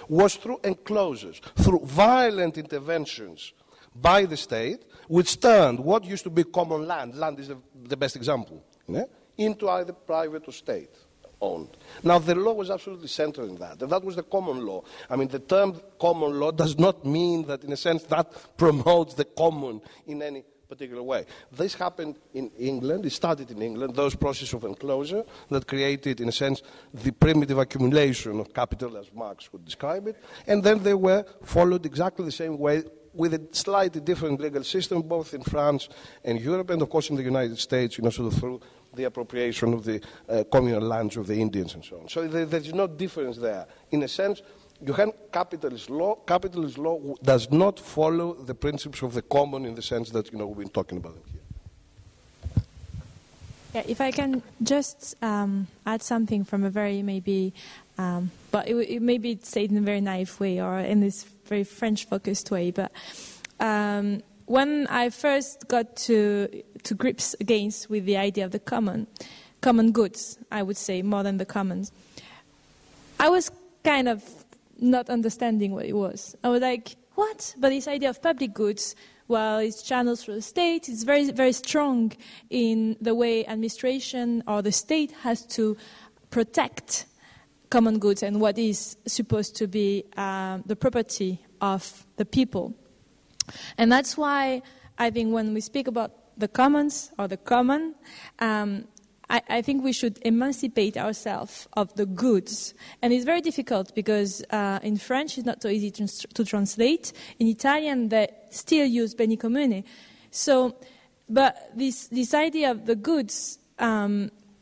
was through enclosures, through violent interventions by the state, which turned what used to be common land is the best example, into either private or state owned. Now, the law was absolutely central in that, and that was the common law. I mean, the term common law does not mean that, in a sense, that promotes the common in any particular way. This happened in England. It started in England, those processes of enclosure that created, in a sense, the primitive accumulation of capital, as Marx would describe it, and then they were followed exactly the same way with a slightly different legal system, both in France and Europe, and of course in the United States, sort of through the appropriation of the communal lands of the Indians and so on. So there's no difference there. In a sense, you have capitalist law. Capitalist law does not follow the principles of the common in the sense that we've been talking about them here. Yeah, if I can just add something from a very but it maybe it's said in a very naive way or in this very French-focused way. But when I first got to grips with the idea of the common goods, I would say, more than the commons, I was kind of not understanding what it was. I was like, what? But this idea of public goods, well, it's channeled through the state. It's very, very strong in the way administration or the state has to protect common goods and what is supposed to be the property of the people. And that's why I think when we speak about the commons or the common, I think we should emancipate ourselves of the goods. And it's very difficult because in French it's not so easy to translate. In Italian they still use beni comuni. So, but this idea of the goods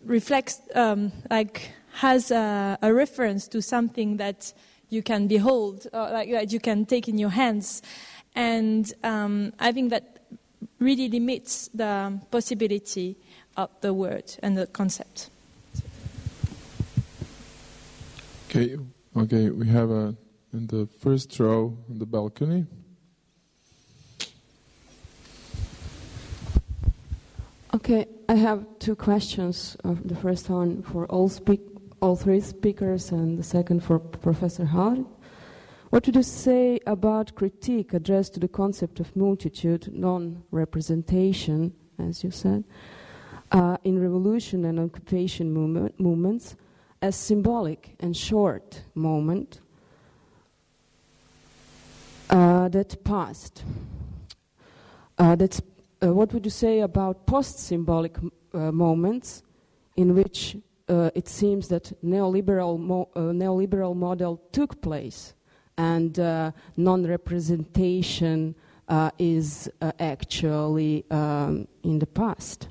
reflects, has a reference to something that you can behold, that you can take in your hands. And I think that really limits the possibility of the word and the concept. Okay, we have in the first row on the balcony. Okay, I have two questions. The first one for all three speakers, and the second for Professor Hardt. What would you say about critique addressed to the concept of multitude, non-representation, as you said, in revolution and occupation movements, a symbolic and short moment that passed. What would you say about post-symbolic moments in which it seems that neoliberal model took place and non-representation is actually in the past?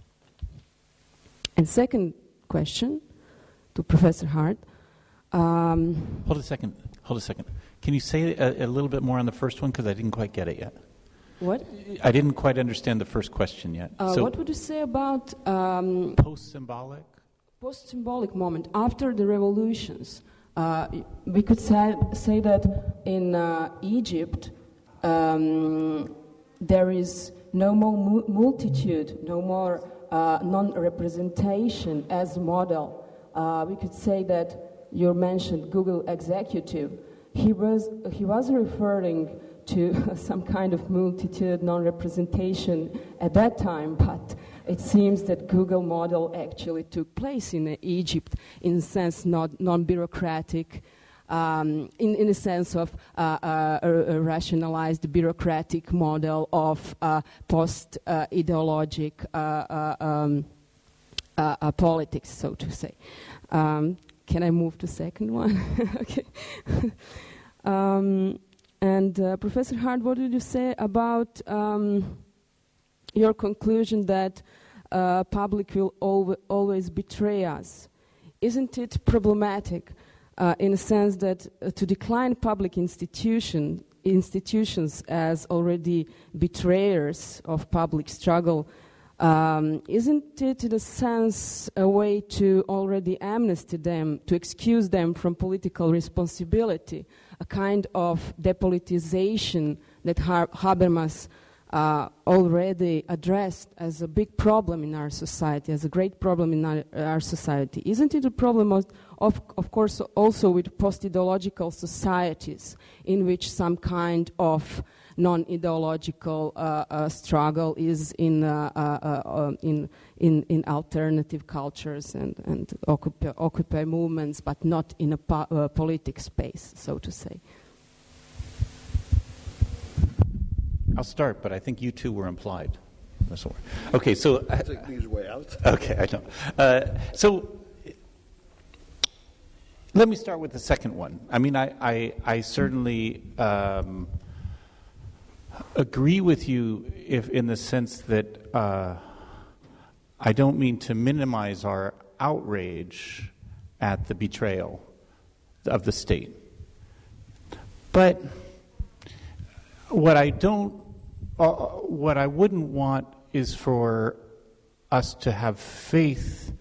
And second question to Professor Hardt. Hold a second. Can you say a little bit more on the first one, because I didn't quite get it yet? What? I didn't quite understand the first question yet. What would you say about post-symbolic? Post-symbolic moment after the revolutions? We could say that in Egypt there is no more multitude, no more non-representation as model. We could say that you mentioned Google executive. He was referring to some kind of multitude, non-representation at that time, but it seems that Google model actually took place in Egypt in a sense non-bureaucratic, in the sense of a rationalized bureaucratic model of post-ideologic politics, so to say. Can I move to second one? Okay. And Professor Hardt, what did you say about your conclusion that public will always betray us? Isn't it problematic in a sense that to decline public institutions as already betrayers of public struggle, isn't it in a sense a way to already amnesty them, to excuse them from political responsibility, a kind of depolitization that Habermas already addressed as a big problem in our society, as a great problem in our society? Isn't it a problem of course also with post-ideological societies in which some kind of non-ideological struggle is in alternative cultures and occupy movements, but not in a politic space, so to say? I'll start, but I think you two were implied. Okay, so I take these way out. Okay, I know. So let me start with the second one. I mean, I certainly agree with you in the sense that I don't mean to minimize our outrage at the betrayal of the state. But what I wouldn't want is for us to have faith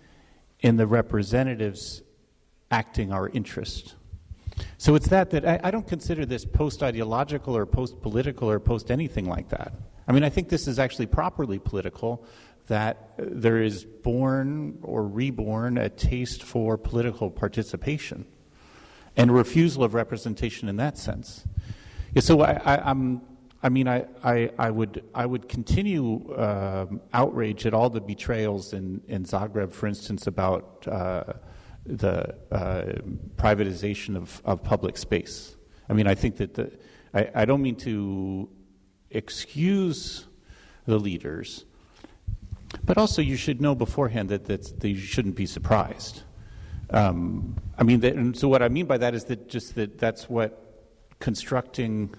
in the representatives acting our interest. So it's that I don't consider this post-ideological or post-political or post-anything like that. I mean, I think this is actually properly political, that there is born or reborn a taste for political participation and a refusal of representation in that sense. Yeah, so I would continue outrage at all the betrayals in Zagreb, for instance, about the privatization of public space. I mean, I think that I don't mean to excuse the leaders, but also you should know beforehand that you shouldn't be surprised. And so what I mean by that is that that's what constructing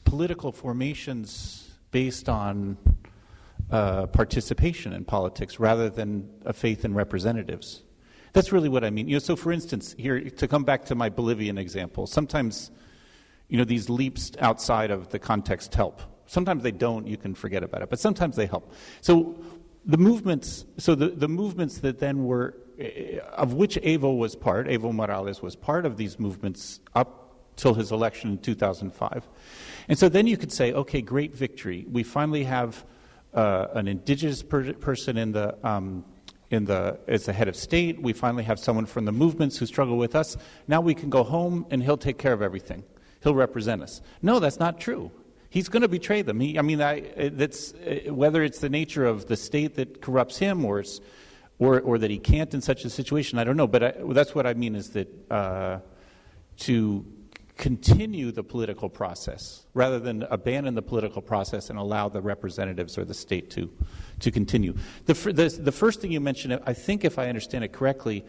political formations based on participation in politics rather than a faith in representatives. That's really what I mean. So for instance, here, to come back to my Bolivian example, sometimes, these leaps outside of the context help. Sometimes they don't, you can forget about it, but sometimes they help. So the movements that then were, of which Evo Morales was part of these movements up till his election in 2005. And so then you could say, okay, great victory. We finally have an indigenous person as the head of state. We finally have someone from the movements who struggle with us. Now we can go home and he'll take care of everything. He'll represent us. No, that's not true. he's going to betray them. Whether it's the nature of the state that corrupts him or that he can't in such a situation, I don't know. But that's what I mean is that to continue the political process rather than abandon the political process and allow the representatives or the state to continue. The first thing you mentioned, I think if I understand it correctly,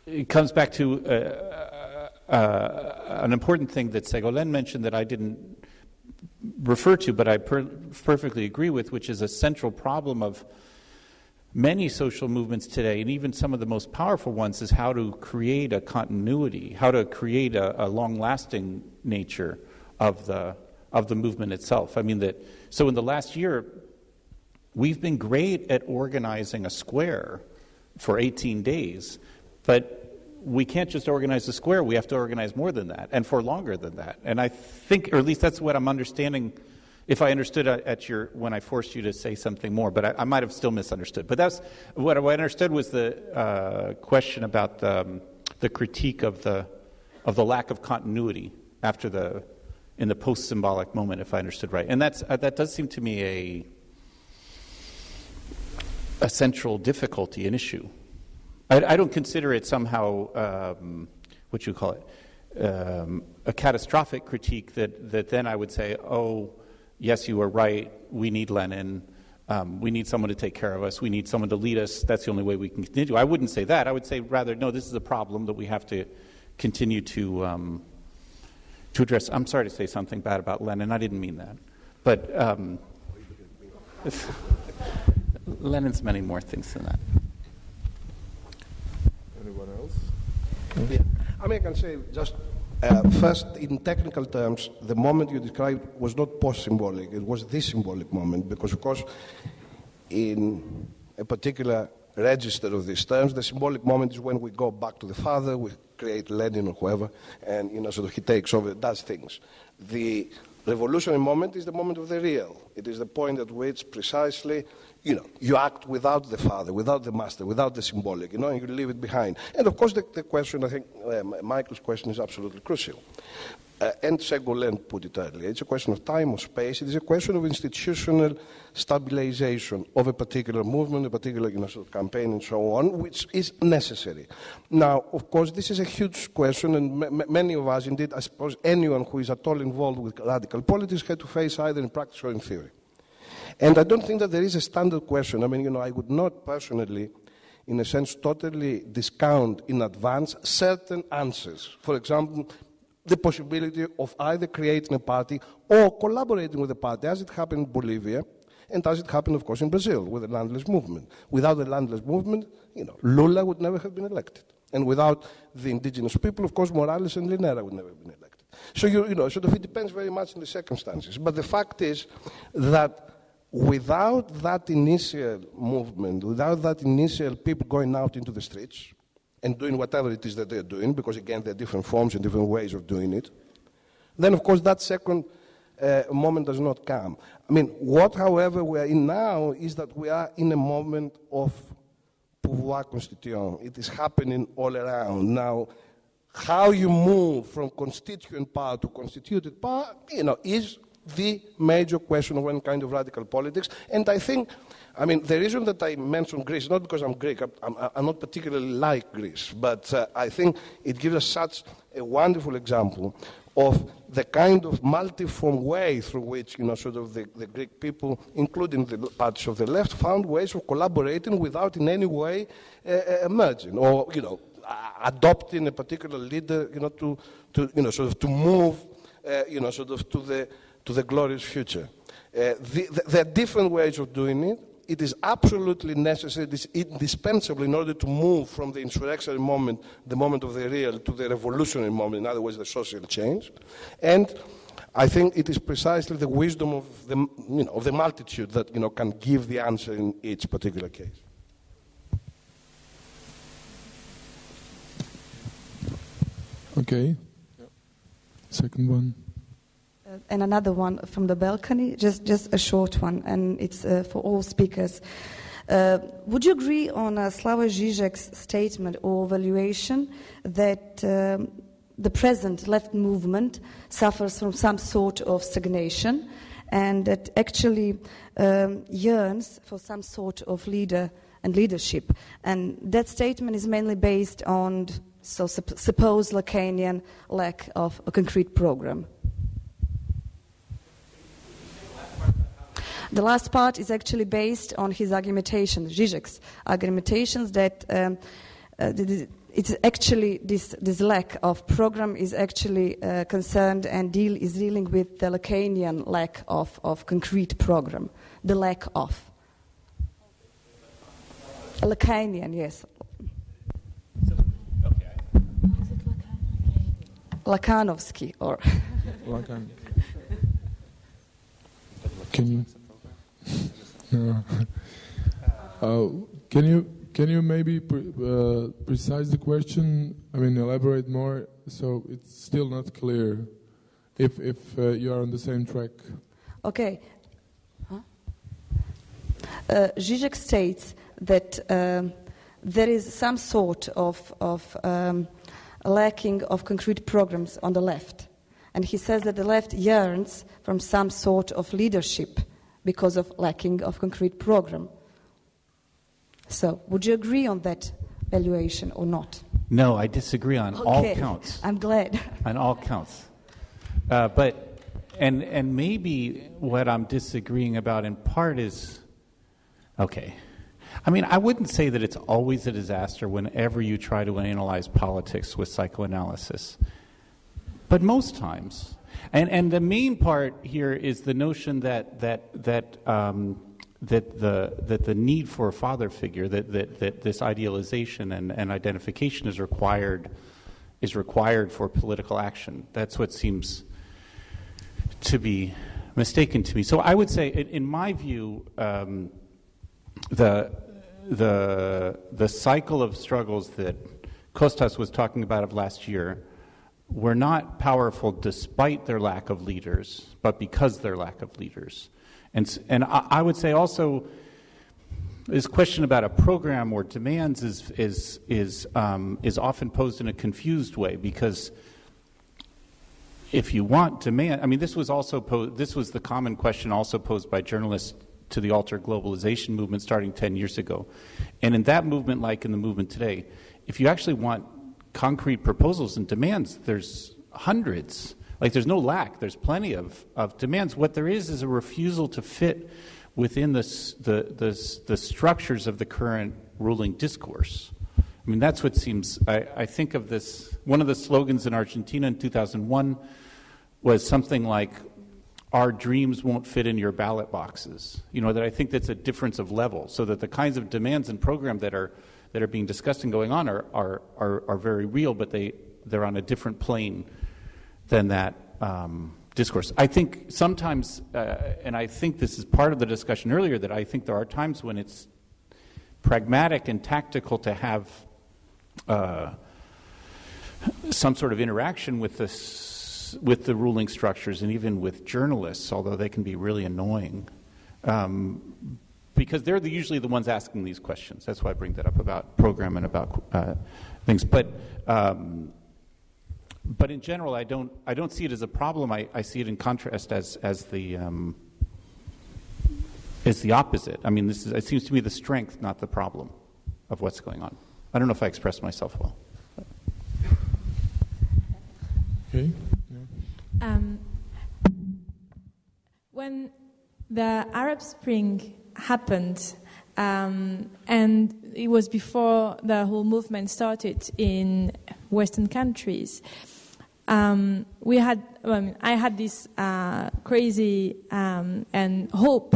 it comes back to an important thing that Ségolène mentioned that I didn't refer to, but I perfectly agree with, which is a central problem of many social movements today, and even some of the most powerful ones, is how to create a continuity, how to create a long-lasting nature of the movement itself. So in the last year, we've been great at organizing a square for 18 days, but we can't just organize the square, we have to organize more than that, and for longer than that. And I think, or at least that's what I'm understanding, if I understood when I forced you to say something more, but I might have still misunderstood. But that's what I understood was the question about the critique of the lack of continuity in the post-symbolic moment, if I understood right. And that does seem to me a central difficulty, an issue. I don't consider it somehow, what you call it, a catastrophic critique that then I would say, oh, yes, you are right, we need Lenin, we need someone to take care of us, we need someone to lead us, that's the only way we can continue. I wouldn't say that. I would say rather, no, this is a problem that we have to continue to address. I'm sorry to say something bad about Lenin, I didn't mean that. But Lenin's many more things than that. Anyone else? Yeah. I can say just first, in technical terms, the moment you described was not post-symbolic, it was the symbolic moment, because, of course, in a particular register of these terms, the symbolic moment is when we go back to the father, we create Lenin or whoever, and he takes over, does things. The revolutionary moment is the moment of the real. It is the point at which precisely you act without the father, without the master, without the symbolic, and you leave it behind. And of course the question, I think Michael's question is absolutely crucial. And Ségolène put it earlier. It's a question of time or space. It is a question of institutional stabilization of a particular movement, a particular campaign and so on, which is necessary. Now, of course, this is a huge question, and many of us, indeed, I suppose anyone who is at all involved with radical politics had to face either in practice or in theory. And I don't think that there is a standard question. I would not personally, in a sense, totally discount in advance certain answers. For example, the possibility of either creating a party or collaborating with a party, as it happened in Bolivia, and as it happened, of course, in Brazil with the landless movement. Without the landless movement, Lula would never have been elected. And without the indigenous people, of course, Morales and Linera would never have been elected. So, it depends very much on the circumstances. But the fact is that without that initial movement, without that initial people going out into the streets and doing whatever it is that they're doing, because again, there are different forms and different ways of doing it, then of course that second moment does not come. What, however, we are in now is that we are in a moment of pouvoir constituant. It is happening all around. Now, how you move from constituent power to constituted power, is the major question of any kind of radical politics. And I think, the reason that I mentioned Greece, not because I'm Greek, I'm not particularly like Greece, but I think it gives us such a wonderful example of the kind of multiform way through which, the Greek people, including the parties of the left, found ways of collaborating without in any way merging or, adopting a particular leader, to move, to the glorious future. There are different ways of doing it. It is absolutely necessary, it is indispensable in order to move from the insurrectionary moment, the moment of the real, to the revolutionary moment, in other words, the social change. And I think it is precisely the wisdom of the multitude that can give the answer in each particular case. Okay. Second one. And another one from the balcony, just a short one, and it's for all speakers. Would you agree on Slavoj Žižek's statement or evaluation that the present left movement suffers from some sort of stagnation, and that actually yearns for some sort of leader and leadership. And that statement is mainly based on supposed Lacanian lack of a concrete program. The last part is actually based on his argumentation, Zizek's argumentations, that it's actually this lack of program is actually concerned and is dealing with the Lacanian lack of concrete program, the lack of. Lacanian, yes. Lakanovsky, or Lacan. Can you? No. Can you maybe precise the question? I mean, elaborate more, so it's still not clear if you are on the same track. Okay. Zizek states that there is some sort of lacking of concrete programs on the left. And he says that the left yearns from some sort of leadership because of lacking of concrete program. So, would you agree on that valuation or not? No, I disagree on all counts. I'm glad. On all counts. But maybe what I'm disagreeing about in part is, okay. I mean, I wouldn't say that it's always a disaster whenever you try to analyze politics with psychoanalysis. But most times. And the main part here is the notion that the need for a father figure, that this idealization and identification is required for political action. That's what seems to be mistaken to me. So I would say, in my view, the cycle of struggles that Costas was talking about of last year were not powerful despite their lack of leaders, but because their lack of leaders. And I would say also, this question about a program or demands is often posed in a confused way, because if you want demand, I mean, this was the common question also posed by journalists to the Alter Globalization movement starting 10 years ago. And in that movement, like in the movement today, if you actually want concrete proposals and demands, there's hundreds. Like, there's no lack, there's plenty of demands. What there is a refusal to fit within the structures of the current ruling discourse. I mean, that's what seems, I think of this, one of the slogans in Argentina in 2001 was something like, "Our dreams won't fit in your ballot boxes." You know, that I think that's a difference of level, so that the kinds of demands and programs that are being discussed and going on are very real, but they're on a different plane than that discourse. I think sometimes, and I think this is part of the discussion earlier, that I think there are times when it's pragmatic and tactical to have some sort of interaction with the ruling structures and even with journalists, although they can be really annoying. Because they're usually the ones asking these questions. That's why I bring that up about program and about things. But in general, I don't see it as a problem. I see it in contrast as the opposite. I mean, it seems to me the strength, not the problem, of what's going on. I don't know if I expressed myself well. Okay. Yeah. When the Arab Spring happened, and it was before the whole movement started in Western countries, I had this crazy and hope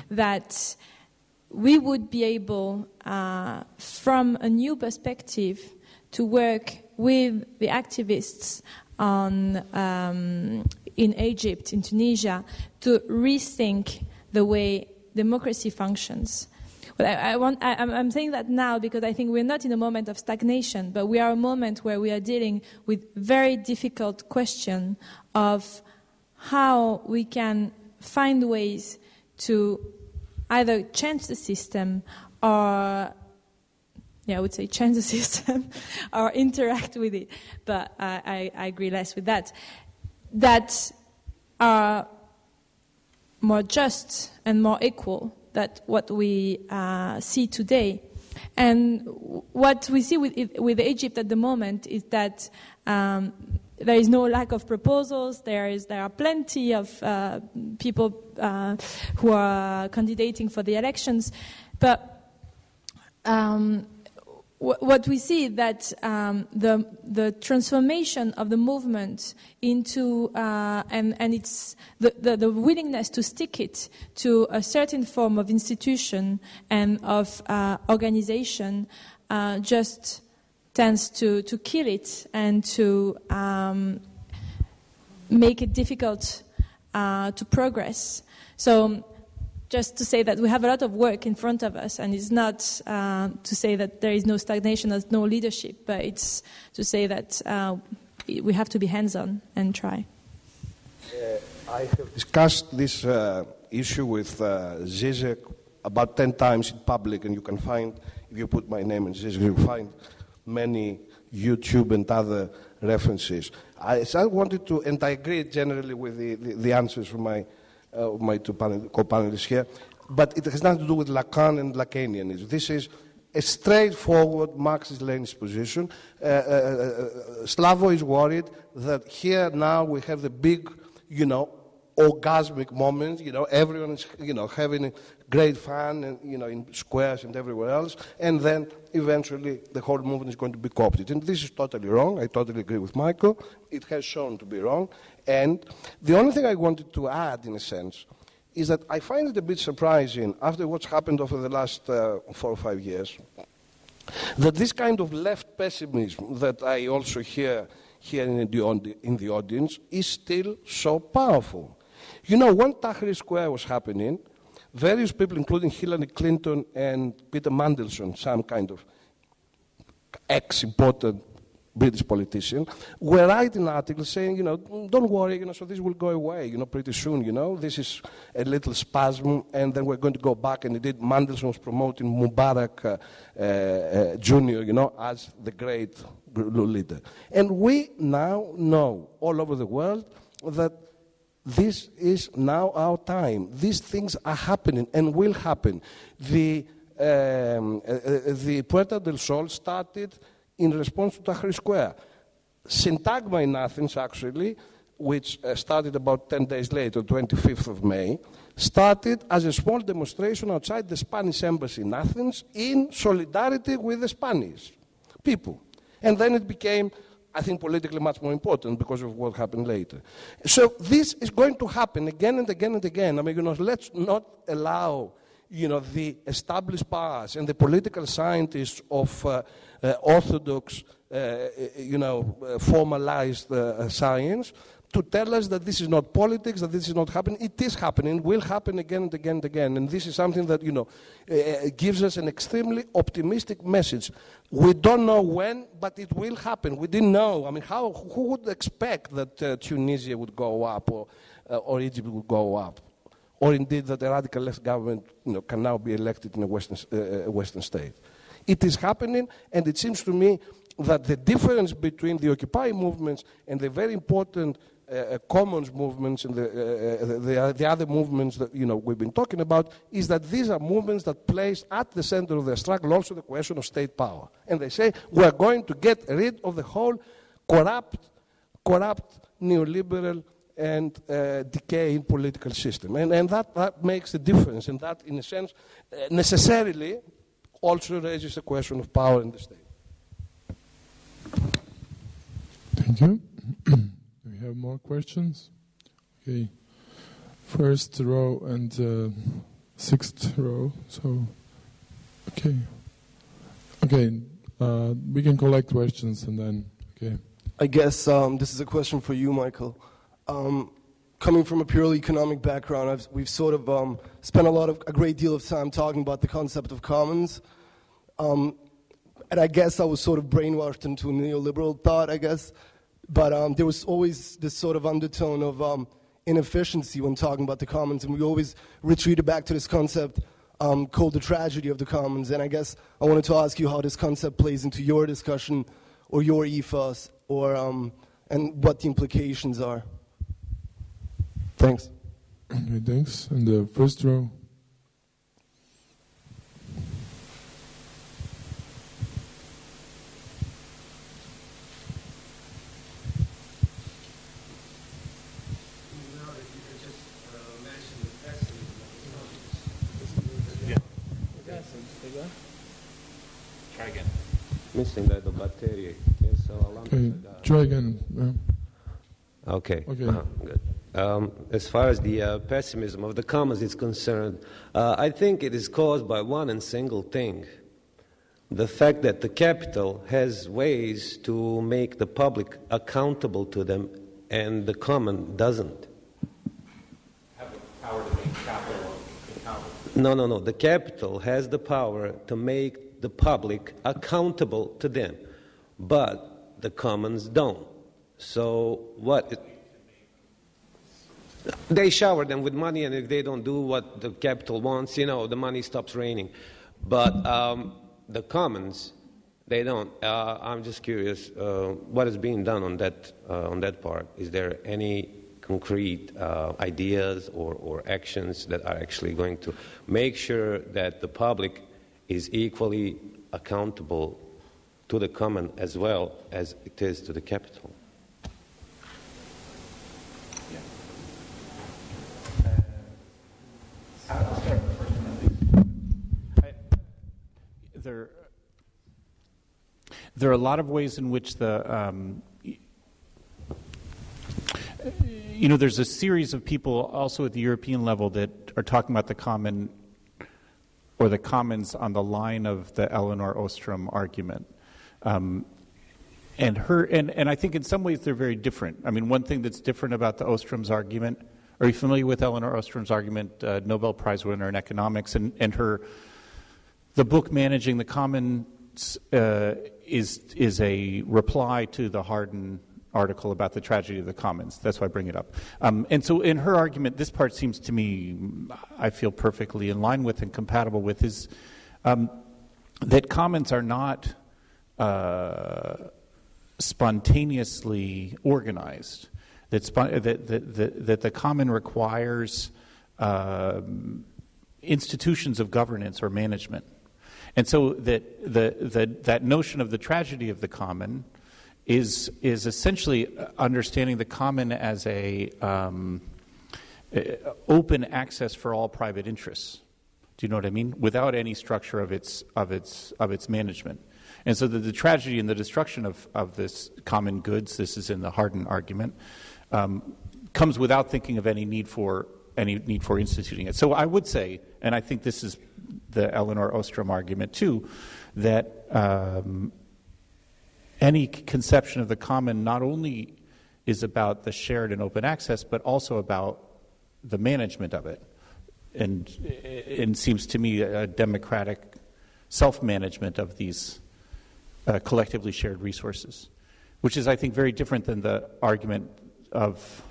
that we would be able, from a new perspective, to work with the activists in Egypt, in Tunisia, to rethink the way democracy functions. But I'm saying that now because I think we're not in a moment of stagnation, but we are a moment where we are dealing with very difficult question of how we can find ways to either change the system or I would say change the system or interact with it. But I agree less with that. That are more just and more equal than what we see today. And what we see with Egypt at the moment is that there is no lack of proposals. There are plenty of people who are candidating for the elections. But what we see is that the transformation of the movement into and it's the willingness to stick it to a certain form of institution and of organization just tends to kill it and to make it difficult to progress. So just to say that we have a lot of work in front of us, and it's not to say that there is no stagnation, there's no leadership, but it's to say that we have to be hands-on and try. I have discussed this issue with Zizek about 10 times in public, and you can find, if you put my name in Zizek, you'll find many YouTube and other references. I wanted to, and I agree generally with the answers from my two co-panelists here, but it has nothing to do with Lacan and Lacanianism. This is a straightforward Marxist-Leninist position. Slavo is worried that here now we have the big, orgasmic moment. Everyone is, having great fun, and in squares and everywhere else, and then eventually the whole movement is going to be co-opted. And this is totally wrong. I totally agree with Michael. It has shown to be wrong. And the only thing I wanted to add, in a sense, is that I find it a bit surprising, after what's happened over the last 4 or 5 years, that this kind of left pessimism that I also hear here in the audience is still so powerful. When Tahrir Square was happening, various people, including Hillary Clinton and Peter Mandelson, some kind of ex-important British politician, were writing articles saying, don't worry, so this will go away, pretty soon, this is a little spasm, and then we're going to go back. And indeed, Mandelson was promoting Mubarak Jr., as the great leader. And we now know all over the world that this is now our time. These things are happening and will happen. The Puerta del Sol started in response to Tahrir Square. Syntagma in Athens, actually, which started about 10 days later, 25th of May, started as a small demonstration outside the Spanish embassy in Athens in solidarity with the Spanish people. And then it became, I think, politically much more important because of what happened later. So this is going to happen again and again and again. Let's not allow, the established powers and the political scientists of orthodox, formalized science to tell us that this is not politics, that this is not happening. It is happening, will happen again and again and again. And this is something that, gives us an extremely optimistic message. We don't know when, but it will happen. We didn't know. Who would expect that Tunisia would go up or Egypt would go up? Or indeed that a radical left government, can now be elected in a Western state. It is happening, and it seems to me that the difference between the Occupy movements and the very important commons movements and the other movements that we've been talking about is that these are movements that place at the center of their struggle also the question of state power. And they say we're going to get rid of the whole corrupt neoliberal and decaying political system. And that makes the difference, and that, in a sense, necessarily also raises the question of power in the state. Thank you. Do we have more questions? Okay. First row and sixth row. So, okay. Okay. We can collect questions and then, okay. I guess this is a question for you, Michael. Coming from a purely economic background, we've sort of spent a great deal of time talking about the concept of commons. And I guess I was sort of brainwashed into a neoliberal thought, I guess. But there was always this sort of undertone of inefficiency when talking about the commons, and we always retreated back to this concept called The Tragedy of the Commons. And I guess I wanted to ask you how this concept plays into your discussion or your ethos, or and what the implications are. Thanks. Okay, thanks. In the first row. Try again. Mislim da je do baterije. Okay, try again. Okay. Okay. Good. As far as the pessimism of the commons is concerned, I think it is caused by one and single thing. The fact that the capital has ways to make the public accountable to them, and the common doesn't. Have the power to make capital accountable. No. The capital has the power to make the public accountable to them, but the commons don't. So what? They shower them with money, and if they don't do what the capital wants, the money stops raining. But the commons, they don't. I'm just curious, what is being done on that part? Is there any concrete ideas or actions that are actually going to make sure that the public is equally accountable to the common as well as it is to the capital? I'll start with the first one. There are a lot of ways in which there's a series of people also at the European level that are talking about the common or the commons on the line of the Elinor Ostrom argument. And I think in some ways they're very different. I mean, one thing that's different about the Ostrom's argument, are you familiar with Elinor Ostrom's argument, Nobel Prize winner in economics, and the book Managing the Commons is a reply to the Hardt article about the tragedy of the commons. That's why I bring it up. And so in her argument, this part seems to me, I feel perfectly in line with and compatible with, is that commons are not spontaneously organized. That the common requires institutions of governance or management. And so that notion of the tragedy of the common is essentially understanding the common as a open access for all private interests. Do you know what I mean? Without any structure of its management. And so the tragedy and the destruction of this common goods, this is in the Hardt argument, comes without thinking of any need for instituting it. So I would say, and I think this is the Elinor Ostrom argument too, that any conception of the common not only is about the shared and open access, but also about the management of it. And it seems to me a democratic self-management of these collectively shared resources, which is, I think, very different than the argument of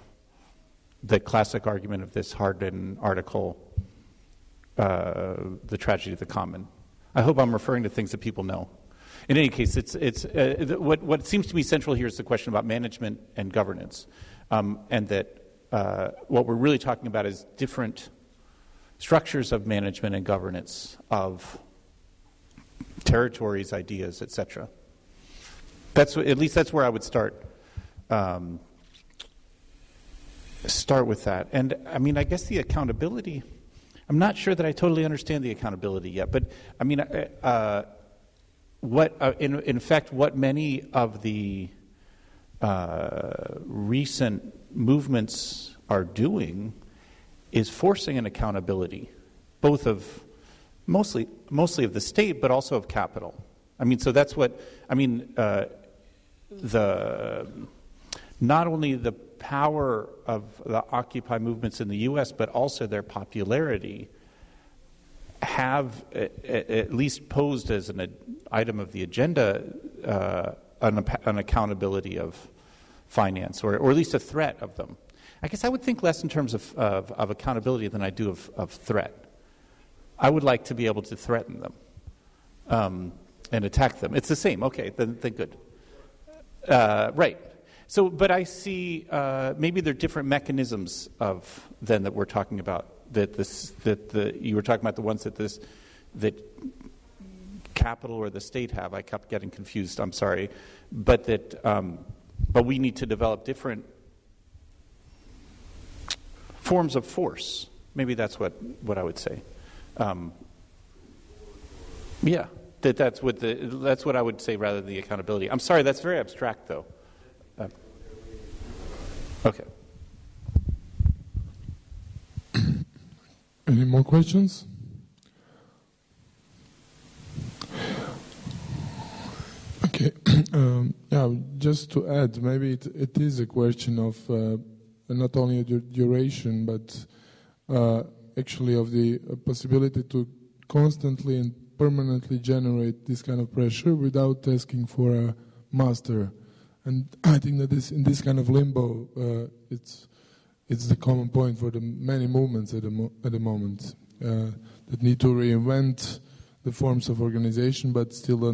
the classic argument of this Hardt article, the tragedy of the common. I hope I'm referring to things that people know. In any case, what seems to me central here is the question about management and governance, and that what we're really talking about is different structures of management and governance of territories, ideas, etc. At least that's where I would start. Start with that, and I mean, I guess the accountability. I'm not sure that I totally understand the accountability yet, but I mean, in fact, what many of the recent movements are doing is forcing an accountability, both of mostly of the state, but also of capital. I mean, so that's what I mean. Not only the power of the Occupy movements in the U.S., but also their popularity have at least posed as an item of the agenda an accountability of finance, or at least a threat of them. I guess I would think less in terms of accountability than I do of threat. I would like to be able to threaten them and attack them. It's the same. Okay, then good. Right. So, but I see maybe there are different mechanisms then that we're talking about. You were talking about the ones that capital or the state have. I kept getting confused. I'm sorry, but we need to develop different forms of force. Maybe that's what I would say. Yeah, that's what I would say rather than the accountability. I'm sorry, that's very abstract though. Okay. Any more questions? Okay. Yeah, just to add, maybe it is a question of not only the duration, but actually of the possibility to constantly and permanently generate this kind of pressure without asking for a master. And I think that in this kind of limbo, it's the common point for the many movements at the moment that need to reinvent the forms of organization, but still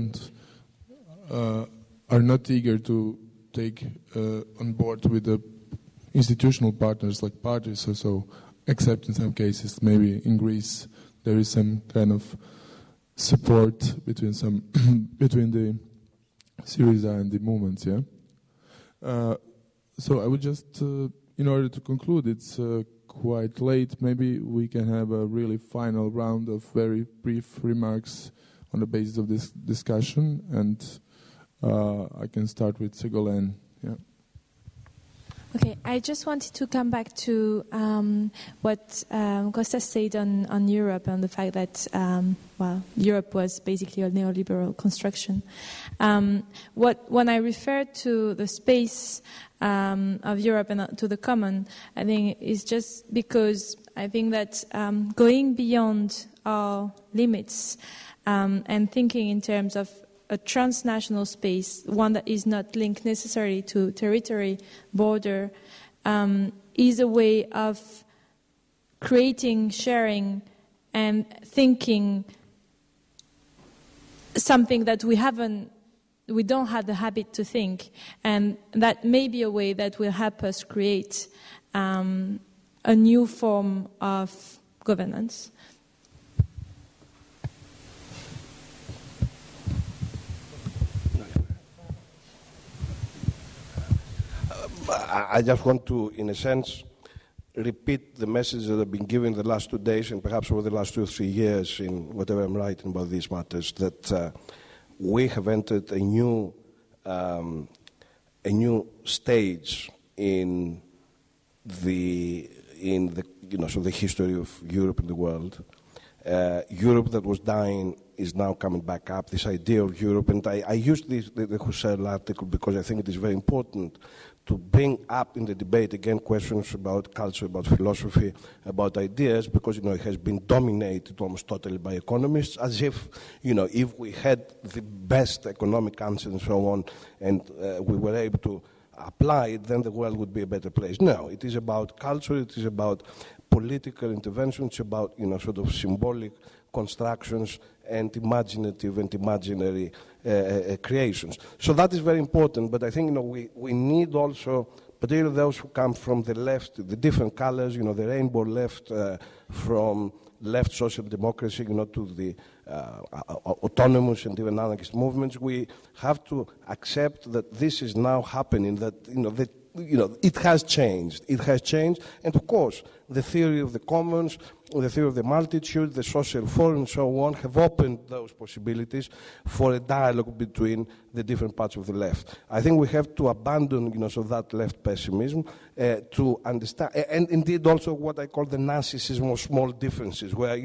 are not eager to take on board with the institutional partners like parties or so, except in some cases, maybe in Greece, there is some kind of support between the Syriza and the movements, yeah? So I would just, in order to conclude, it's quite late, maybe we can have a really final round of very brief remarks on the basis of this discussion, and I can start with Ségolène. Yeah. Okay, I just wanted to come back to what Costas said on Europe and the fact that, Europe was basically a neoliberal construction. When I refer to the space of Europe and to the common, I think it's just because I think that going beyond our limits and thinking in terms of a transnational space, one that is not linked necessarily to territory, border, is a way of creating, sharing, and thinking something that we don't have the habit to think, and that may be a way that will help us create a new form of governance. I just want to, in a sense, repeat the message that I've been giving the last 2 days and perhaps over the last 2 or 3 years in whatever I'm writing about these matters, that we have entered a new stage in the history of Europe and the world. Europe that was dying is now coming back up, this idea of Europe, and I used the Husserl article because I think it is very important to bring up in the debate again questions about culture, about philosophy, about ideas, because it has been dominated almost totally by economists, as if if we had the best economic answer and so on, and we were able to apply it, then the world would be a better place. No, it is about culture, it is about political intervention, it's about sort of symbolic constructions and imaginative and imaginary creations. So that is very important, but I think we need also, particularly those who come from the left, the different colors, the rainbow left, from left social democracy, to the autonomous and even anarchist movements. We have to accept that this is now happening, that it has changed. It has changed, and of course, the theory of the commons, the theory of the multitude, the social forum, and so on, have opened those possibilities for a dialogue between the different parts of the left. I think we have to abandon, that left pessimism to understand, and indeed also what I call the narcissism of small differences, where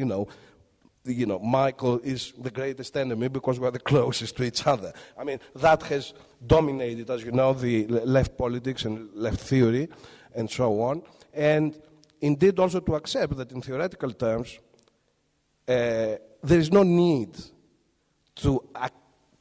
Michael is the greatest enemy because we're the closest to each other. I mean, that has dominated, as you know, the left politics and left theory and so on. And indeed also to accept that in theoretical terms, there is no need to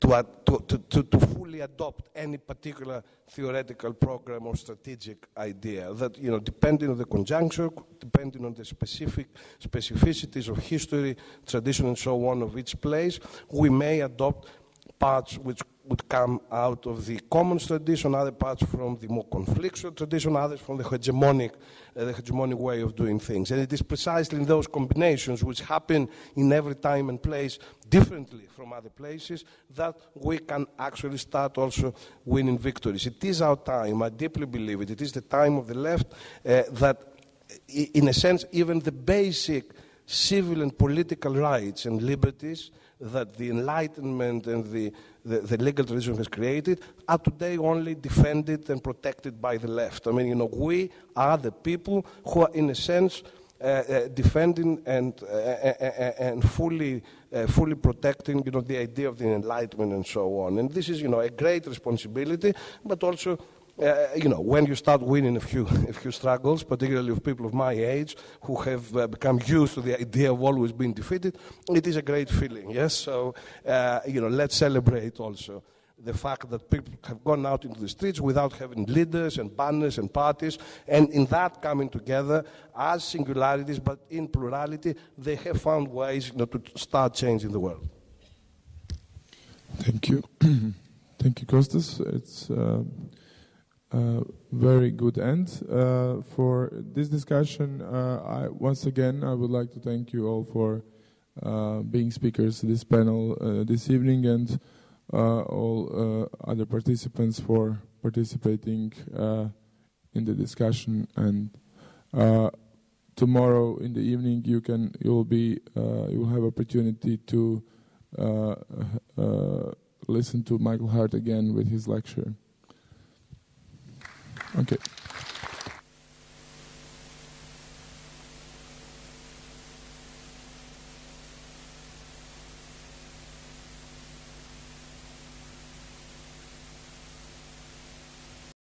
to fully adopt any particular theoretical program or strategic idea. That, you know, depending on the conjuncture, depending on the specificities of history, tradition, and so on of each place, we may adopt parts which would come out of the commons tradition, other parts from the more conflictual tradition, others from the hegemonic way of doing things. And it is precisely in those combinations, which happen in every time and place differently from other places, that we can actually start also winning victories. It is our time, I deeply believe it. It is the time of the left that, in a sense, even the basic civil and political rights and liberties that the Enlightenment and the legal tradition has created are today only defended and protected by the left. I mean, you know, we are the people who are, in a sense, defending and fully protecting, you know, the idea of the Enlightenment and so on. And this is, you know, a great responsibility, but also, you know, when you start winning a few struggles, particularly of people of my age who have become used to the idea of always being defeated, it is a great feeling, yes? So, you know, let's celebrate also the fact that people have gone out into the streets without having leaders and banners and parties, and in that coming together as singularities, but in plurality, they have found ways, you know, to start changing the world. Thank you. Thank you, Costas. It's very good end for this discussion. Once again, I would like to thank you all for being speakers to this panel this evening, and all other participants for participating in the discussion. And tomorrow in the evening, you will have opportunity to listen to Michael Hardt again with his lecture. Okay.